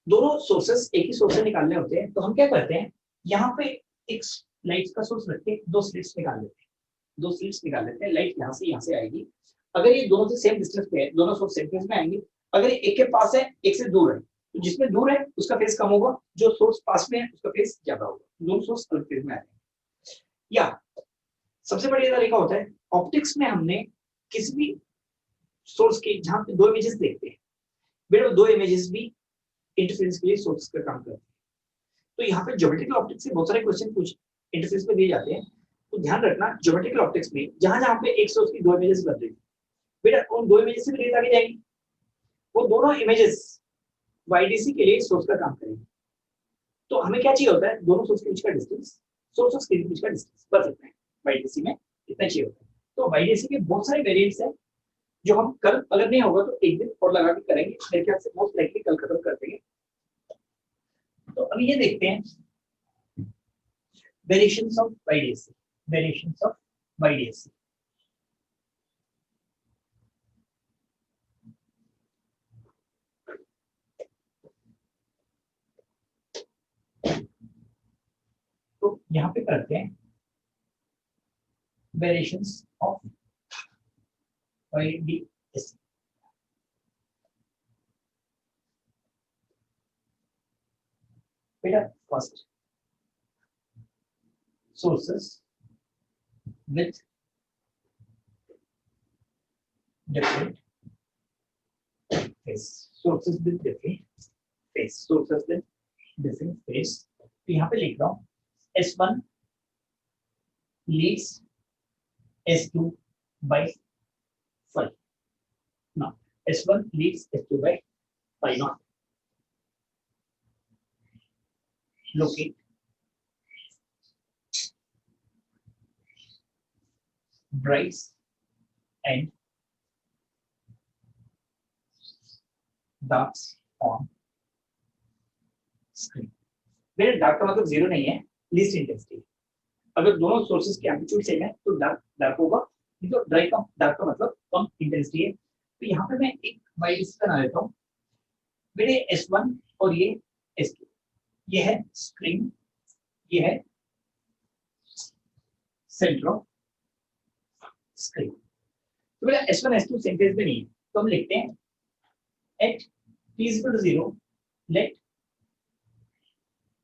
दोनों सोर्सेस एक ही सोर्स से निकालने होते हैं, तो हम क्या करते हैं, यहाँ पे एक लाइट का सोर्स रख के दो स्लिट्स निकाल लेते हैं, दो स्लिट्स निकाल लेते हैं, लाइट यहाँ से आएगी। अगर ये दोनों से सेम डिस्टेंस पे है, दोनों सोर्स सेम फेज में आएंगे। अगर ये एक के पास है एक से दूर है, तो जिसमें दूर है उसका फेज कम होगा, जो सोर्स पास में है उसका फेज ज्यादा होगा, दोनों सोर्स अलग फेज में आएंगे। या सबसे बढ़िया तरीका होता है, ऑप्टिक्स में हमने किसी भी सोर्स के जहां पे दो इमेजेस देखते हैं बेटा, दो इमेजेस भी इंटरफेरेंस के लिए सोर्स का काम करते हैं। तो यहाँ पे ज्योमेट्रिकल ऑप्टिक्स से बहुत सारे क्वेश्चन कुछ इंटरफेरेंस में दिए जाते हैं, तो ध्यान रखना ज्योमेट्रिकल ऑप्टिक्स में जहां जहां पे एक सोर्स की दो इमेजेस बन रही है बेटा, उन दो इमेजेस से भी रेज आगे जाएंगी, वो दोनों इमेजेस वाईडीसी के लिए सोर्स का काम करेंगे। तो हमें क्या चाहिए होता है, दोनों सोर्स के बीच का डिस्टेंस, सोर्सेस के बीच का डिस्टेंस बस इतना है, वाईडीसी में इतना चाहिए होता है। तो वाईडीसी के बहुत सारे वेरिएंट्स हैं जो हम कल, अगर नहीं होगा तो एक दिन और लगा के करेंगे, मेरे ख्याल से मोस्ट लाइकली कल खत्म कर देंगे। तो अभी ये देखते हैं वेरिएशंस ऑफ वाईडीसी, वेरिएशंस ऑफ वाईडीसी। तो यहाँ पे करते हैं वेरिएशंस ऑफ वाईडीसी। बेटा first sources with different phase, sources with different phase, sources with different phase। तो यहाँ पे लिख रहा हूँ S1 leads S2 by 5 not, S1 leads S2 by 5 not, locate brights and darks on screen। मेरे डार्क का मतलब जीरो नहीं है, लीस्ट इंटेंसिटी। अगर दोनों सोर्सेज की एम्पलीट्यूड सेम है तो डार्क डार्क होगा, नहीं तो डार्क का मतलब कम इंटेंसिटी है। तो यहाँ पे मैं एक वाईडीसी बना लेता हूँ। मेरे S1 और ये S2, ये है स्क्रीन, ये है सेंटर ऑफ स्क्रीन। तो मेरा S1 S2 सेम फेज में नहीं है, तो हम लिखते हैं at t is equal to 0 let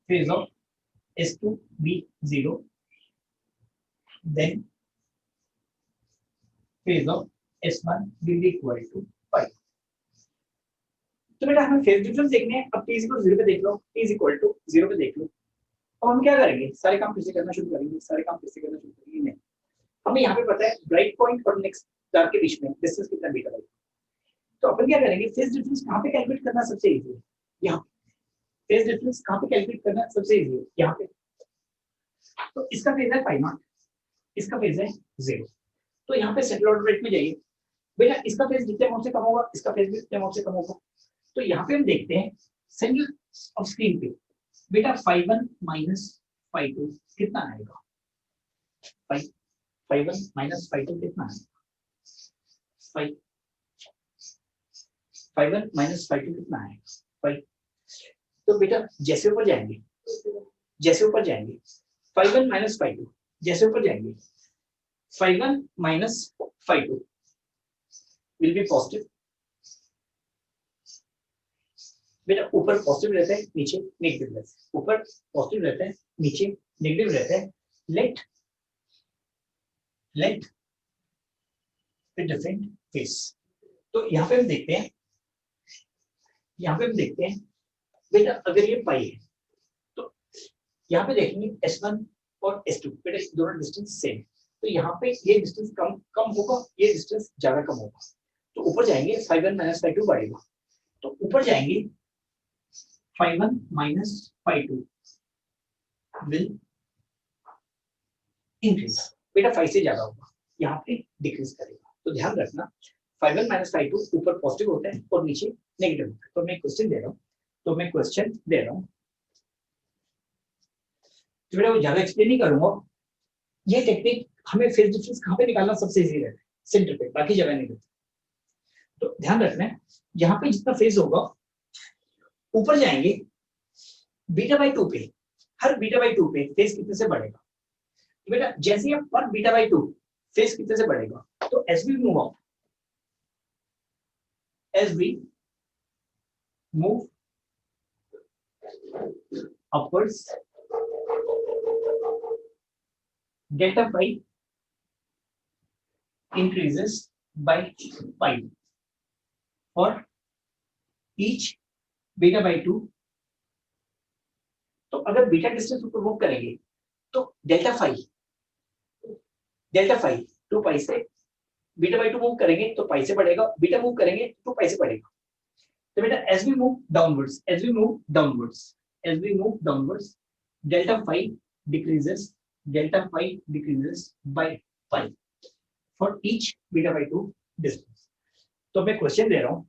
phase of S2 be 0 then phase of S1 will be equal to 5। तो बेटा हमें फेज डिफरेंस देखने हैं। अब t is equal to 0 पे देख लो, t is equal to 0 पे देख लो। अब हम क्या करेंगे, सारे काम फिर से करना शुरू करेंगे, सारे काम फिर से करना शुरू करेंगे। नहीं, हमें यहाँ पे पता है ब्राइट पॉइंट और नेक्स्ट डार्क के बीच में डिस्टेंस कितना बीटा है। तो अपन क्या करेंगे, फेज डिफरेंस कहाँ पे कैलकुलेट करना सबसे इजी है, यहाँ पे। फेज डिफरेंस कहाँ पे कैलकुलेट करना सबसे इजी है, यहाँ पे। तो इसका फेज है पाई नॉट, इसका फेज है 0। तो यहाँ पे सेंट्रल ऑर्डर रेट में जाइए बेटा, इसका फेज जितने अमाउंट से कम होगा इसका फेज भी उतने अमाउंट से कम होगा। तो यहाँ पे हम देखते हैं सेंट्रल ऑफ स्क्रीन पे बेटा φ1 माइनस φ2 कितना आएगा, φ1 माइनस φ2 कितना आएगा, φ1 माइनस φ2 कितना आएगा, तो बेटा जैसे ऊपर जाएंगे, जैसे ऊपर जाएंगे φ1 माइनस φ2, जैसे ऊपर जाएंगे φ1 माइनस φ2 विल बी पॉजिटिव। बेटा ऊपर पॉजिटिव रहता है, नीचे नेगेटिव रहता है, ऊपर पॉजिटिव रहता है, नीचे नेगेटिव रहता है। Let the different face. तो यहाँ पे हम देखते हैं, यहाँ पे हम देखते हैं बेटा अगर ये पाई है तो यहाँ पे देखेंगे S1 और S2 बेटा दोनों डिस्टेंस सेम, तो यहाँ पे ये डिस्टेंस कम होगा, ये डिस्टेंस ज्यादा कम होगा। तो ऊपर जाएंगे φ1 माइनस φ2 बढ़ेगा, तो ऊपर जाएंगे φ1 माइनस φ2 विल इंक्रीज, बेटा 5 से ज्यादा होगा, यहाँ पे डिक्रीज करेगा। तो ध्यान रखना φ1 माइनस φ2 ऊपर पॉजिटिव होता है और नीचे नेगेटिव होता है। तो मैं क्वेश्चन दे रहा हूँ, तो बेटा वो ज्यादा एक्सप्लेन नहीं करूंगा। ये टेक्निक हमें फेज डिफरेंस कहाँ पे निकालना सबसे इजी रहता है, सेंटर पे, बाकी जगह नहीं रहती। तो ध्यान रखना है यहाँ पे जितना फेज होगा ऊपर जाएंगे बीटा बाई 2 पे, हर बीटा बाई 2 पे फेज कितने से बढ़ेगा। तो बेटा जैसे आप पर बीटा बाई 2 फेज कितने से बढ़ेगा, तो as we move up, as we move upwards delta phi increases by 5 for each beta by 2। तो अगर बीटा डिस्टेंस ऊपर मूव करेंगे तो डेल्टा फाई 2 पाई से, बीटा बाई 2 मूव करेंगे तो पाई से बढ़ेगा, बीटा मूव करेंगे तो पाई से बढ़ेगा। तो बेटा as we move downwards as we move downwards, delta phi decreases by pi for each beta by 2 distance. तो मैं क्वेश्चन दे रहा हूं,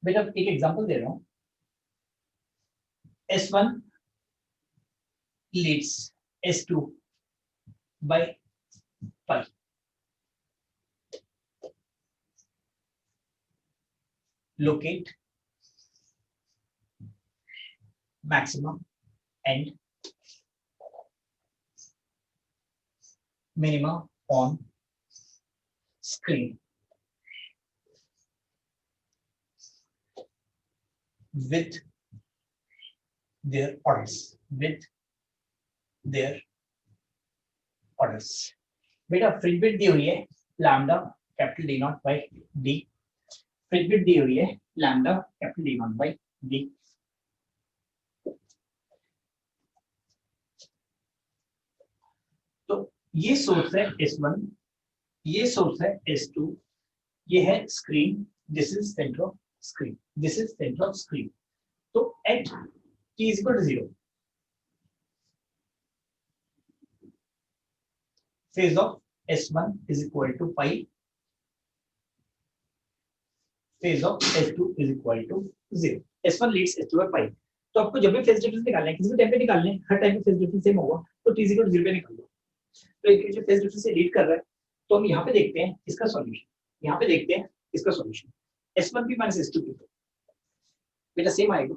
बेटा एक एग्जांपल दे रहा हूं, S1 leads S2 by pi. Locate maximum and minima on screen with their orders. बेटा फ्रिज बिट दी हुई है lambda capital D naught by D, fringe width दी हुई है lambda capital D naught by D. तो ये सोर्स है S1, ये सोर्स है S2, ये है screen, this is centre of screen, this is centre of screen. तो eight t is equal to 0, phase of S1 is equal to pi, phase of S2 is equal to 0। S1 leads S2 by pi। तो आपको जब भी फेज डिफरेंस निकालना है, किसी भी टाइम पे निकालना है, हर टाइम पे फेज डिफरेंस सेम होगा, तो t is equal to 0 पे निकाल लो। तो एक जो फेज डिफरेंस से लीड कर रहा है, तो हम यहाँ पे देखते हैं इसका सॉल्यूशन, यहाँ पे देखते हैं इसका सॉल्यूशन, S1p माइनस S2p बेटा सेम आएगा।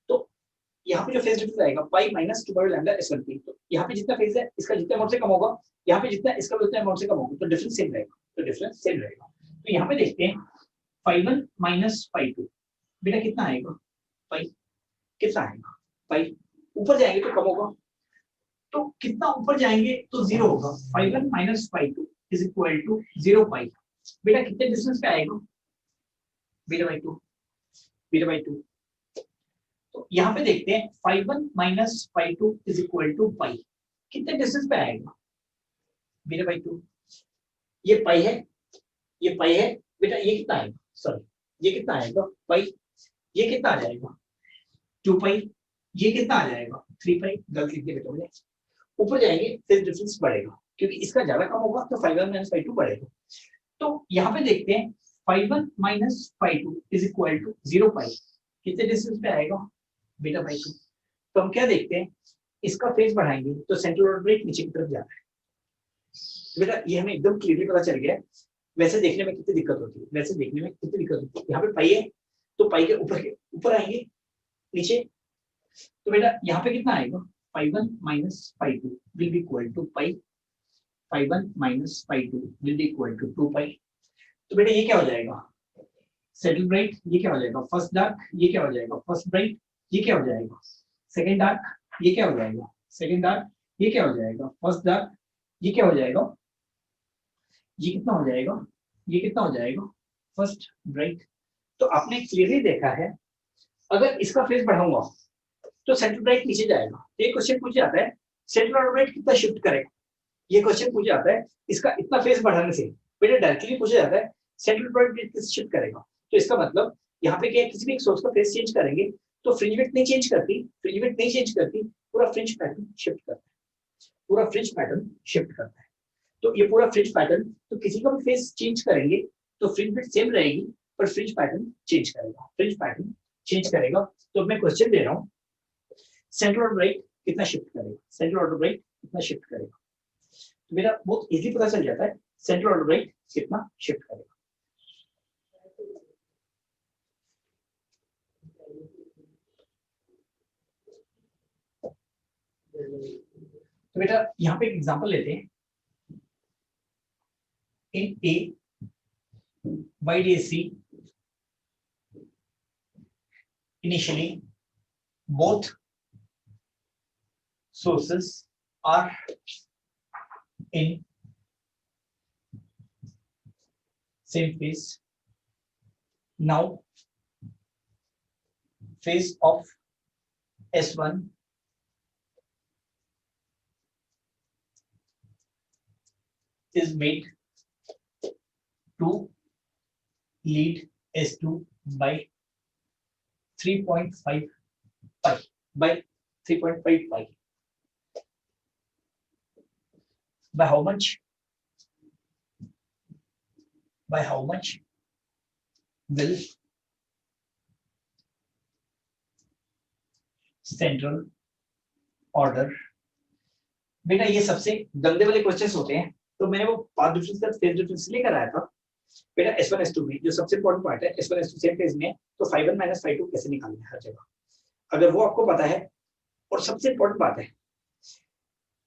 तो यहाँ पे जो फेज डिफरेंस आएगा pi minus 2 by lambda S1p, तो यहाँ पे जितना फेज है इसका जितना अमाउंट से कम होगा, यहाँ पे जितना इसका उतना अमाउंट से कम होगा, तो डिफरेंस सेम रहेगा, तो डिफरेंस सेम रहेगा। तो यहाँ पे देखते हैं phi1 माइनस phi2 बेटा कितना आएगा, पाई कितना आएगा, पाई ऊपर जाएंगे तो कम होगा, तो कितना ऊपर जाएंगे तो 0 होगा, phi1 minus phi2 is equal to 0 pi. बेटा कितने डिस्टेंस पे आएगा, बीटा बाई 2, बीटा बाई 2। तो यहाँ पे देखते हैं phi1 minus phi2 is equal to pi, कितने डिस्टेंस पे आएगा, बीटा बाई 2। ये पाई है, ये पाई है बेटा, ये कितना आएगा, सॉरी ये कितना आएगा पाई, ये कितना आ जाएगा 2 पाई, ये कितना आ जाएगा 3 पाई। गलत लिख दिया बेटा मैंने, ऊपर जाएंगे फेज डिफरेंस बढ़ेगा, क्योंकि इसका ज्यादा कम होगा तो phi1 माइनस phi2 बढ़ेगा। तो यहाँ पे देखते हैं phi1 minus phi2 is equal to 0 pi, कितने डिस्टेंस पे आएगा बीटा बाई 2। तो हम क्या देखते हैं, इसका फेज बढ़ाएंगे तो सेंट्रल ऑर्डर ब्रेक नीचे की तरफ जाता है। तो बेटा ये हमें एकदम क्लियरली पता चल गया है। वैसे देखने में कितनी दिक्कत होती है, वैसे देखने में कितनी दिक्कत होती है, यहाँ पे पाई है तो पाई के ऊपर आएंगे नीचे, तो बेटा यहाँ पे कितना आएगा phi1 minus phi2 will be equal to pi, phi1 minus phi2 will be equal to 2 pi. तो बेटा ये क्या हो जाएगा, सेटल ब्राइट, ये क्या हो जाएगा फर्स्ट डार्क, ये क्या हो जाएगा फर्स्ट ब्राइट, ये क्या हो जाएगा सेकंड डार्क, ये क्या हो जाएगा सेकंड डार्क, ये क्या हो जाएगा फर्स्ट डार्क, ये क्या हो जाएगा, ये कितना हो जाएगा, ये कितना हो जाएगा फर्स्ट ब्राइट। तो आपने क्लियरली देखा है, अगर इसका फेज बढ़ाऊंगा तो सेंट्रल ब्राइट नीचे जाएगा। तो ये क्वेश्चन पूछ जाता है सेंट्रल ऑर्डर ब्राइट कितना शिफ्ट करेगा, ये क्वेश्चन पूछ जाता है इसका इतना फेज बढ़ाने से, बेटा डायरेक्टली पूछा जाता है सेंट्रल ब्राइट कितना शिफ्ट करेगा। तो इसका मतलब यहाँ पे क्या, किसी भी एक सोर्स का फेज चेंज करेंगे तो फ्रिंज विड्थ नहीं चेंज करती, फ्रिंज विड्थ नहीं चेंज करती, पूरा फ्रिंज पैटर्न शिफ्ट करता है, पूरा फ्रिंज पैटर्न शिफ्ट करता है। तो ये पूरा फ्रिंज पैटर्न, तो किसी का भी फेज चेंज करेंगे तो फ्रिंज विड्थ सेम रहेगी पर फ्रिंज पैटर्न चेंज करेगा, फ्रिंज पैटर्न चेंज करेगा। तो मैं क्वेश्चन दे रहा हूँ सेंट्रल ऑर्डर ब्राइट कितना शिफ्ट करेगा, सेंट्रल ऑर्डर ब्राइट कितना शिफ्ट करेगा। तो मेरा बहुत इजीली पता चल जाता है सेंट्रल ऑर्डर ब्राइट कितना शिफ्ट करेगा। तो बेटा यहाँ पे एक एग्जांपल लेते हैं, in A YDC initially both sources are in same phase. Now phase of S1 is made to lead S2 by 3.5 pi by 3.5 pi. By how much? By how much will central order? बेटा ये सबसे गंदे वाले क्वेश्चंस होते हैं, तो मैंने वो पाथ डिफरेंस का फेज डिफरेंस लेकर आया था बेटा S1 S2 में। जो सबसे इंपॉर्टेंट पार्ट है S1 S2 सेम फेज में है, तो phi1 minus phi2 कैसे निकालना है हर जगह, अगर वो आपको पता है। और सबसे इंपॉर्टेंट बात है,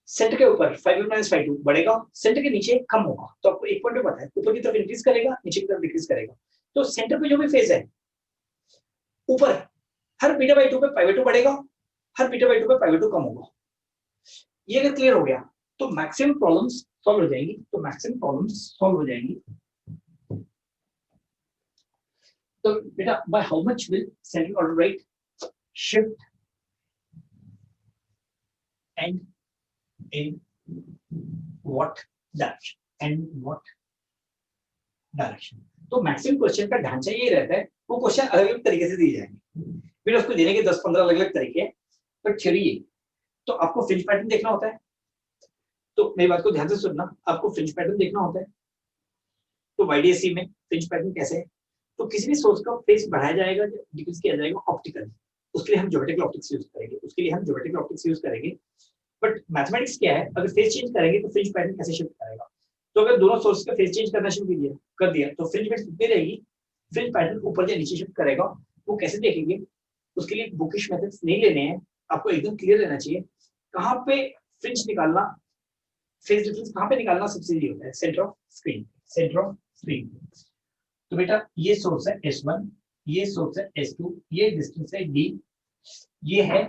सेंटर के ऊपर phi1 minus phi2 बढ़ेगा, सेंटर के नीचे कम होगा, तो आपको एक पॉइंट पता है, ऊपर की तरफ इंक्रीज करेगा, नीचे की तरफ डिक्रीज करेगा। तो सेंटर पे जो भी फेज है ऊपर, हर बीटा बाई 2 पे पाई बाई 2 बढ़ेगा, हर बीटा बाई 2 पे पाई बाई 2 कम होगा। ये अगर क्लियर हो गया तो मैक्सिमम प्रॉब्लम्स सॉल्व हो जाएंगी, तो मैक्सिमम प्रॉब्लम्स सॉल्व हो जाएंगी। तो बेटा by how much will central order right shift and in what direction and what direction. तो मैक्सिमम क्वेश्चन का ढांचा ये रहता है, वो क्वेश्चन अलग अलग तरीके से दिए जाएंगे, फिर उसको देने के 10-15 अलग अलग तरीके हैं, पर थ्योरी ये। तो आपको फ्रिंज पैटर्न देखना होता है, तो मेरी बात को ध्यान से सुनना, आपको फ्रिंज पैटर्न देखना होता है। तो YDSC में फ्रिंज पैटर्न कैसे है, तो किसी भी सोर्स का फेज बढ़ाया जाएगा, डिक्रीज किया जाएगा ऑप्टिकली, उसके लिए हम ज्योमेट्रिकल ऑप्टिक्स यूज करेंगे, बट मैथमेटिक्स क्या है, अगर फेज चेंज करेंगे तो फ्रिंज पैटर्न कैसे शिफ्ट करेगा। तो अगर दोनों सोर्स का फेज चेंज करना शुरू कर दिया तो फ्रिंज पैटर्न कितनी रहेगी, फ्रिंज पैटर्न ऊपर या नीचे शिफ्ट करेगा। वो कैसे देखेंगे, उसके लिए बुकिश मेथड्स नहीं लेने हैं, आपको एकदम क्लियर रहना चाहिए कहाँ पे फ्रिंज निकालना, फेज डिफरेंस कहाँ पे निकालना सबसे इजी होता है, सेंटर ऑफ स्क्रीन। तो बेटा ये सोर्स है S1, ये सोर्स है S2, ये डिस्टेंस है D, ये है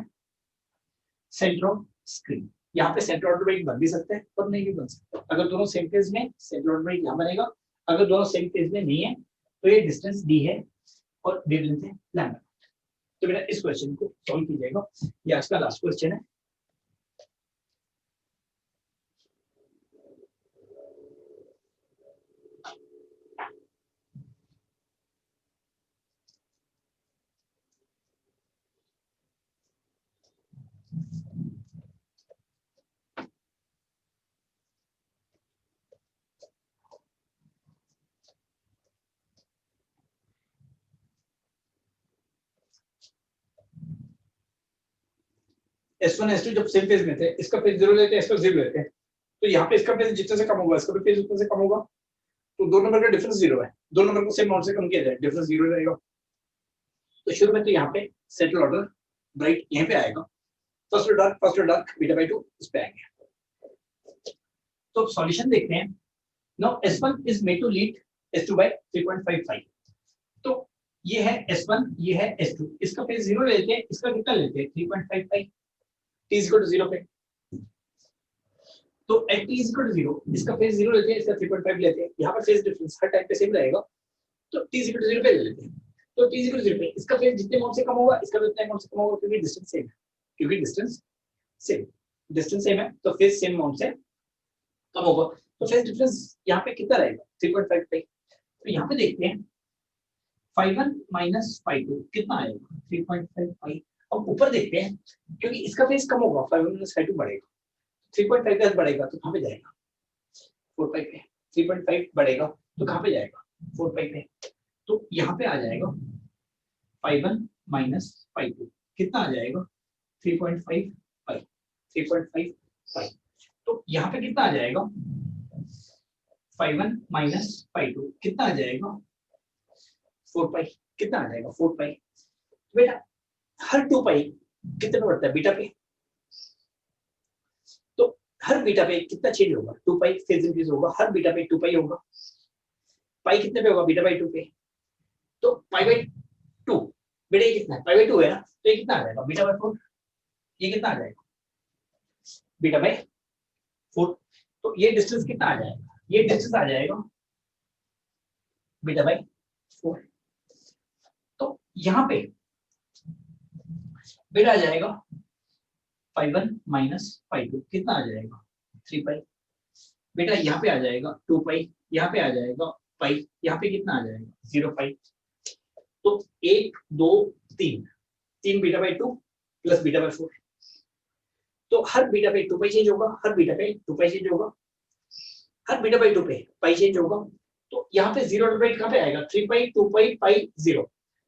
सेंटर ऑफ स्क्रीन। यहाँ पे सेंटर ऑर्डर ब्रेक बन भी सकता है और नहीं भी बन सकता। अगर दोनों सेम फेज में, सेंटर ऑर्डर ब्रेक यहाँ बनेगा, अगर दोनों सेम फेज में नहीं है तो ये डिस्टेंस D है और वेवलेंथ है लैम्डा। तो बेटा इस क्वेश्चन को सॉल्व कीजिएगा, ये आज का लास्ट क्वेश्चन है। S1 S2 जब सेम फेज में थे, इसका फेज 0 लेते हैं, इसका 0 लेते हैं, तो यहाँ पे इसका फेज जितने से कम होगा, इसका भी फेज उतने से कम होगा, तो दो नंबर का डिफरेंस 0 है, दो नंबर को सेम अमाउंट से कम किया जाए, डिफरेंस 0 रहेगा। तो शुरू में तो यहाँ पे सेंट्रल ऑर्डर ब्राइट यहाँ पे आएगा, फर्स्ट और डार्क बीटा बाई 2 इस पे आएंगे। तो सॉल्यूशन देखते हैं। Now S1 is made to lead S2 by 3.55। तो ये है S1, ये है S2, इसका फेज 0 लेते हैं, इसका कितना लेते हैं 3.55, t is equal to 0 पे। तो at t is equal to 0, इसका फेज 0 लेते हैं, इसका 3.5 लेते हैं, यहाँ पर फेज डिफरेंस हर टाइम पे सेम रहेगा, तो t is equal to 0 पे ले लेते हैं। तो t is equal to 0 पे इसका फेज जितने अमाउंट से कम होगा, इसका भी उतने अमाउंट से कम होगा, क्योंकि डिस्टेंस सेम है, डिस्टेंस सेम है, तो फेज सेम अमाउंट से कम होगा। तो फेज डिफरेंस यहाँ पे कितना रहेगा 3.5 पे। तो यहाँ पे देखते हैं phi1 minus phi2 कितना आएगा 3.5 अब ऊपर देखते हैं, क्योंकि इसका फेज कम होगा, phi1 minus phi2 बढ़ेगा, 3.5 का बढ़ेगा तो कहाँ पे जाएगा 4 पे, 3.5 बढ़ेगा तो कहाँ पे जाएगा 4 पे, तो यहाँ पे आ जाएगा phi1 minus phi2 कितना आ जाएगा 3.5 तो यहाँ पे कितना आ जाएगा phi1 minus phi2 कितना आ जाएगा 4 कितना आ जाएगा 4 बेटा हर 2 पाई कितने पे बढ़ता है बीटा पे, तो हर बीटा पे कितना चेंज होगा 2 पाई फेज इंक्रीज होगा, हर बीटा पे 2 पाई होगा, पाई कितने पे होगा बीटा बाई 2 पे, तो पाई बाई 2 बेटा ये कितना है पाई बाई 2 है ना, तो ये कितना आ जाएगा बीटा बाई 4, ये कितना आ जाएगा बीटा बाई 4, तो ये डिस्टेंस कितना आ जाएगा, ये डिस्टेंस आ जाएगा बीटा बाई 4। तो यहाँ पे बेटा आ जाएगा phi1 minus phi2 कितना आ जाएगा 3 पाई, बेटा यहाँ पे आ जाएगा 2 पाई, यहाँ पे आ जाएगा पाई, यहाँ पे कितना आ जाएगा 0 पाई। तो 1 2 3 3 beta by 2 plus beta by 4। तो हर बीटा पे 2 पाई चेंज होगा, हर बीटा पे 2 पाई चेंज होगा, हर बीटा बाई 2 पे पाई चेंज होगा। तो यहाँ पे 0 डिवाइड कहाँ पे आएगा 3 पाई 2 पाई पाई 0।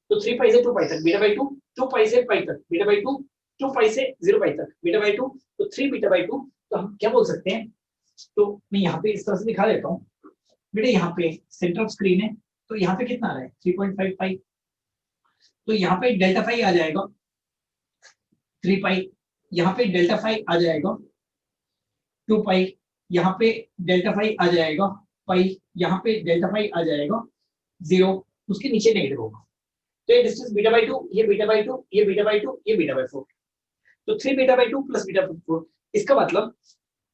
तो 3 पाई से 2 पाई तक बीटा बाई 2, 2 पाई से पाई तक बीटा बाई 2, 2 पाई से 0 पाई तक बीटा बाई 2, तो 3 बीटा बाई 2। तो हम क्या बोल सकते हैं, तो मैं यहाँ पे इस तरह से दिखा देता हूँ बेटा। यहाँ पे सेंटर ऑफ स्क्रीन है, तो यहाँ पे कितना आ रहा है 3.5 पाई। तो यहाँ पे डेल्टा फाई आ जाएगा 3 पाई, यहाँ पे डेल्टा फाई आ जाएगा 2 पाई, यहाँ पे डेल्टा फाई आ जाएगा पाई, यहाँ पे डेल्टा फाई आ जाएगा 0, उसके नीचे नेगेटिव होगा। तो ये डिस्टेंस बीटा बाई 2, ये बीटा बाई 2, ये बीटा बाई 2, ये बीटा बाई 4। तो 3 beta by 2 plus beta by 4, इसका मतलब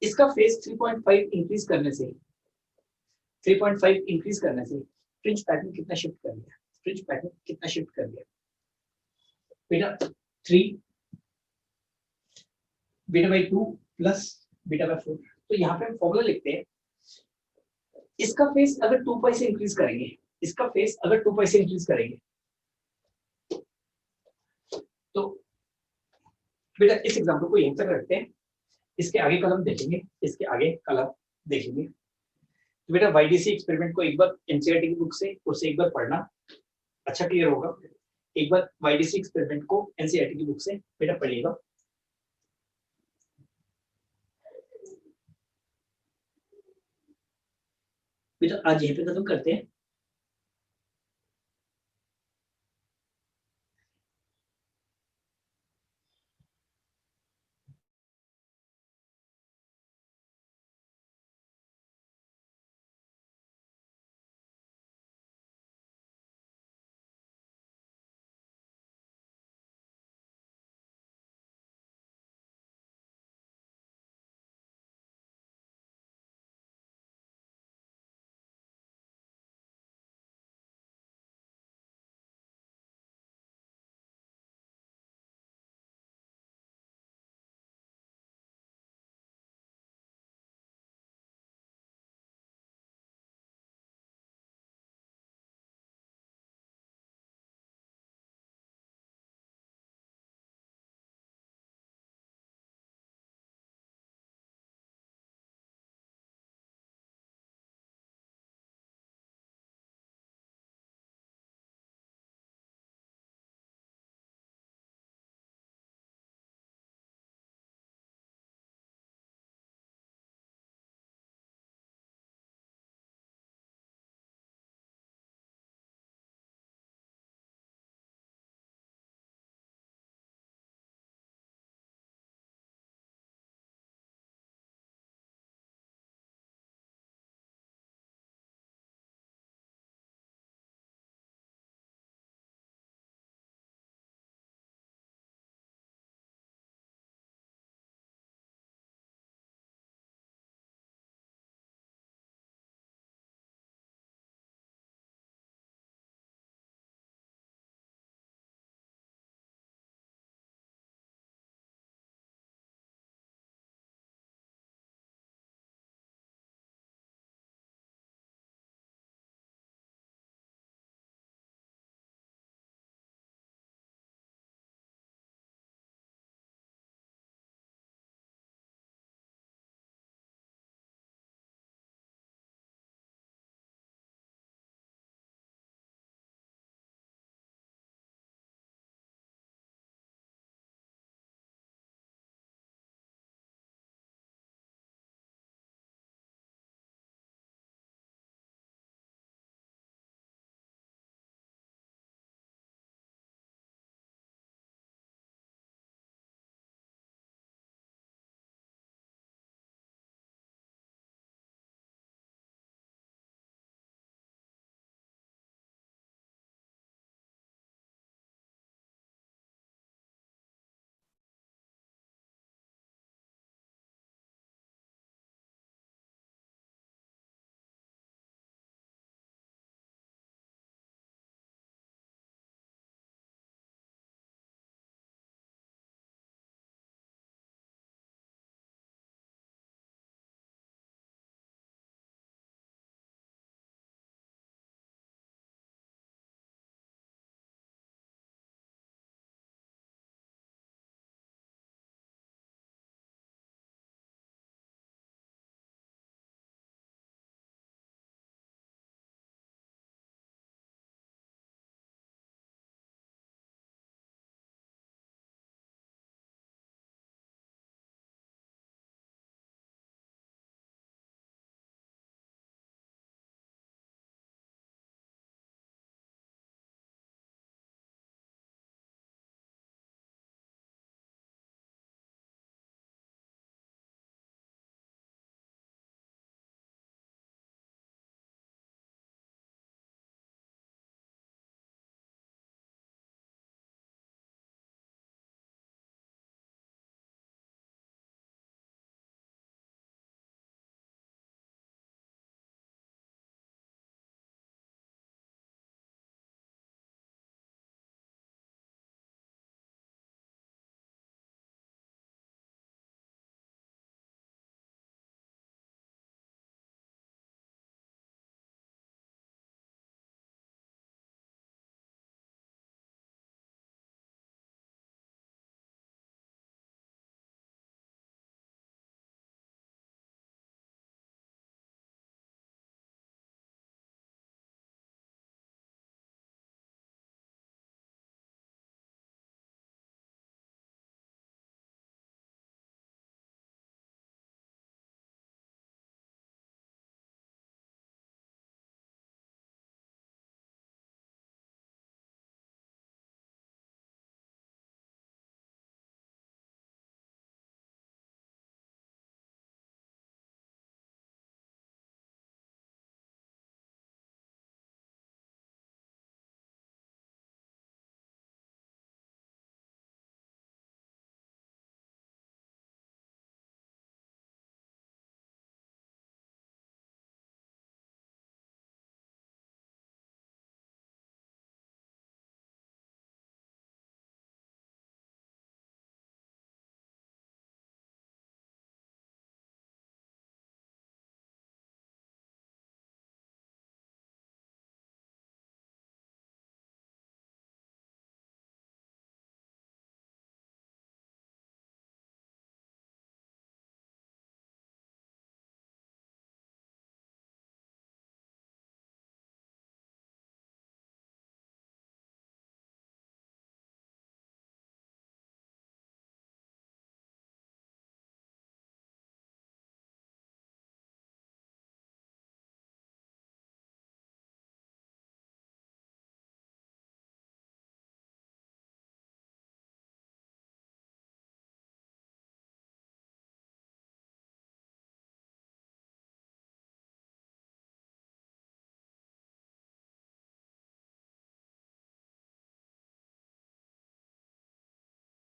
इसका फेस 3.5 इंक्रीज करने से 3.5 इंक्रीज करने से फ्रिंज पैटर्न कितना शिफ्ट कर लिया, फ्रिंज पैटर्न कितना शिफ्ट कर लिया बेटा 3 beta by 2 plus beta by 4। तो यहाँ पे हम फॉर्मूला लिखते हैं, इसका फेस अगर 2 पाई से इंक्रीज करेंगे, इसका फेस अगर 2 पाई से इंक्रीज करेंगे, तो बेटा इस एग्जांपल को यहीं तक रखते हैं। इसके आगे कलम देखेंगे, इसके आगे कलम देखेंगे। तो बेटा वाईडीसी एक्सपेरिमेंट को एक बार एनसीईआरटी की बुक से उसे एक बार पढ़ना, अच्छा क्लियर होगा। एक बार वाईडीसी एक्सपेरिमेंट को एनसीईआरटी की बुक से बेटा पढ़िएगा। बेटा आज यहीं पे खत्म करते हैं।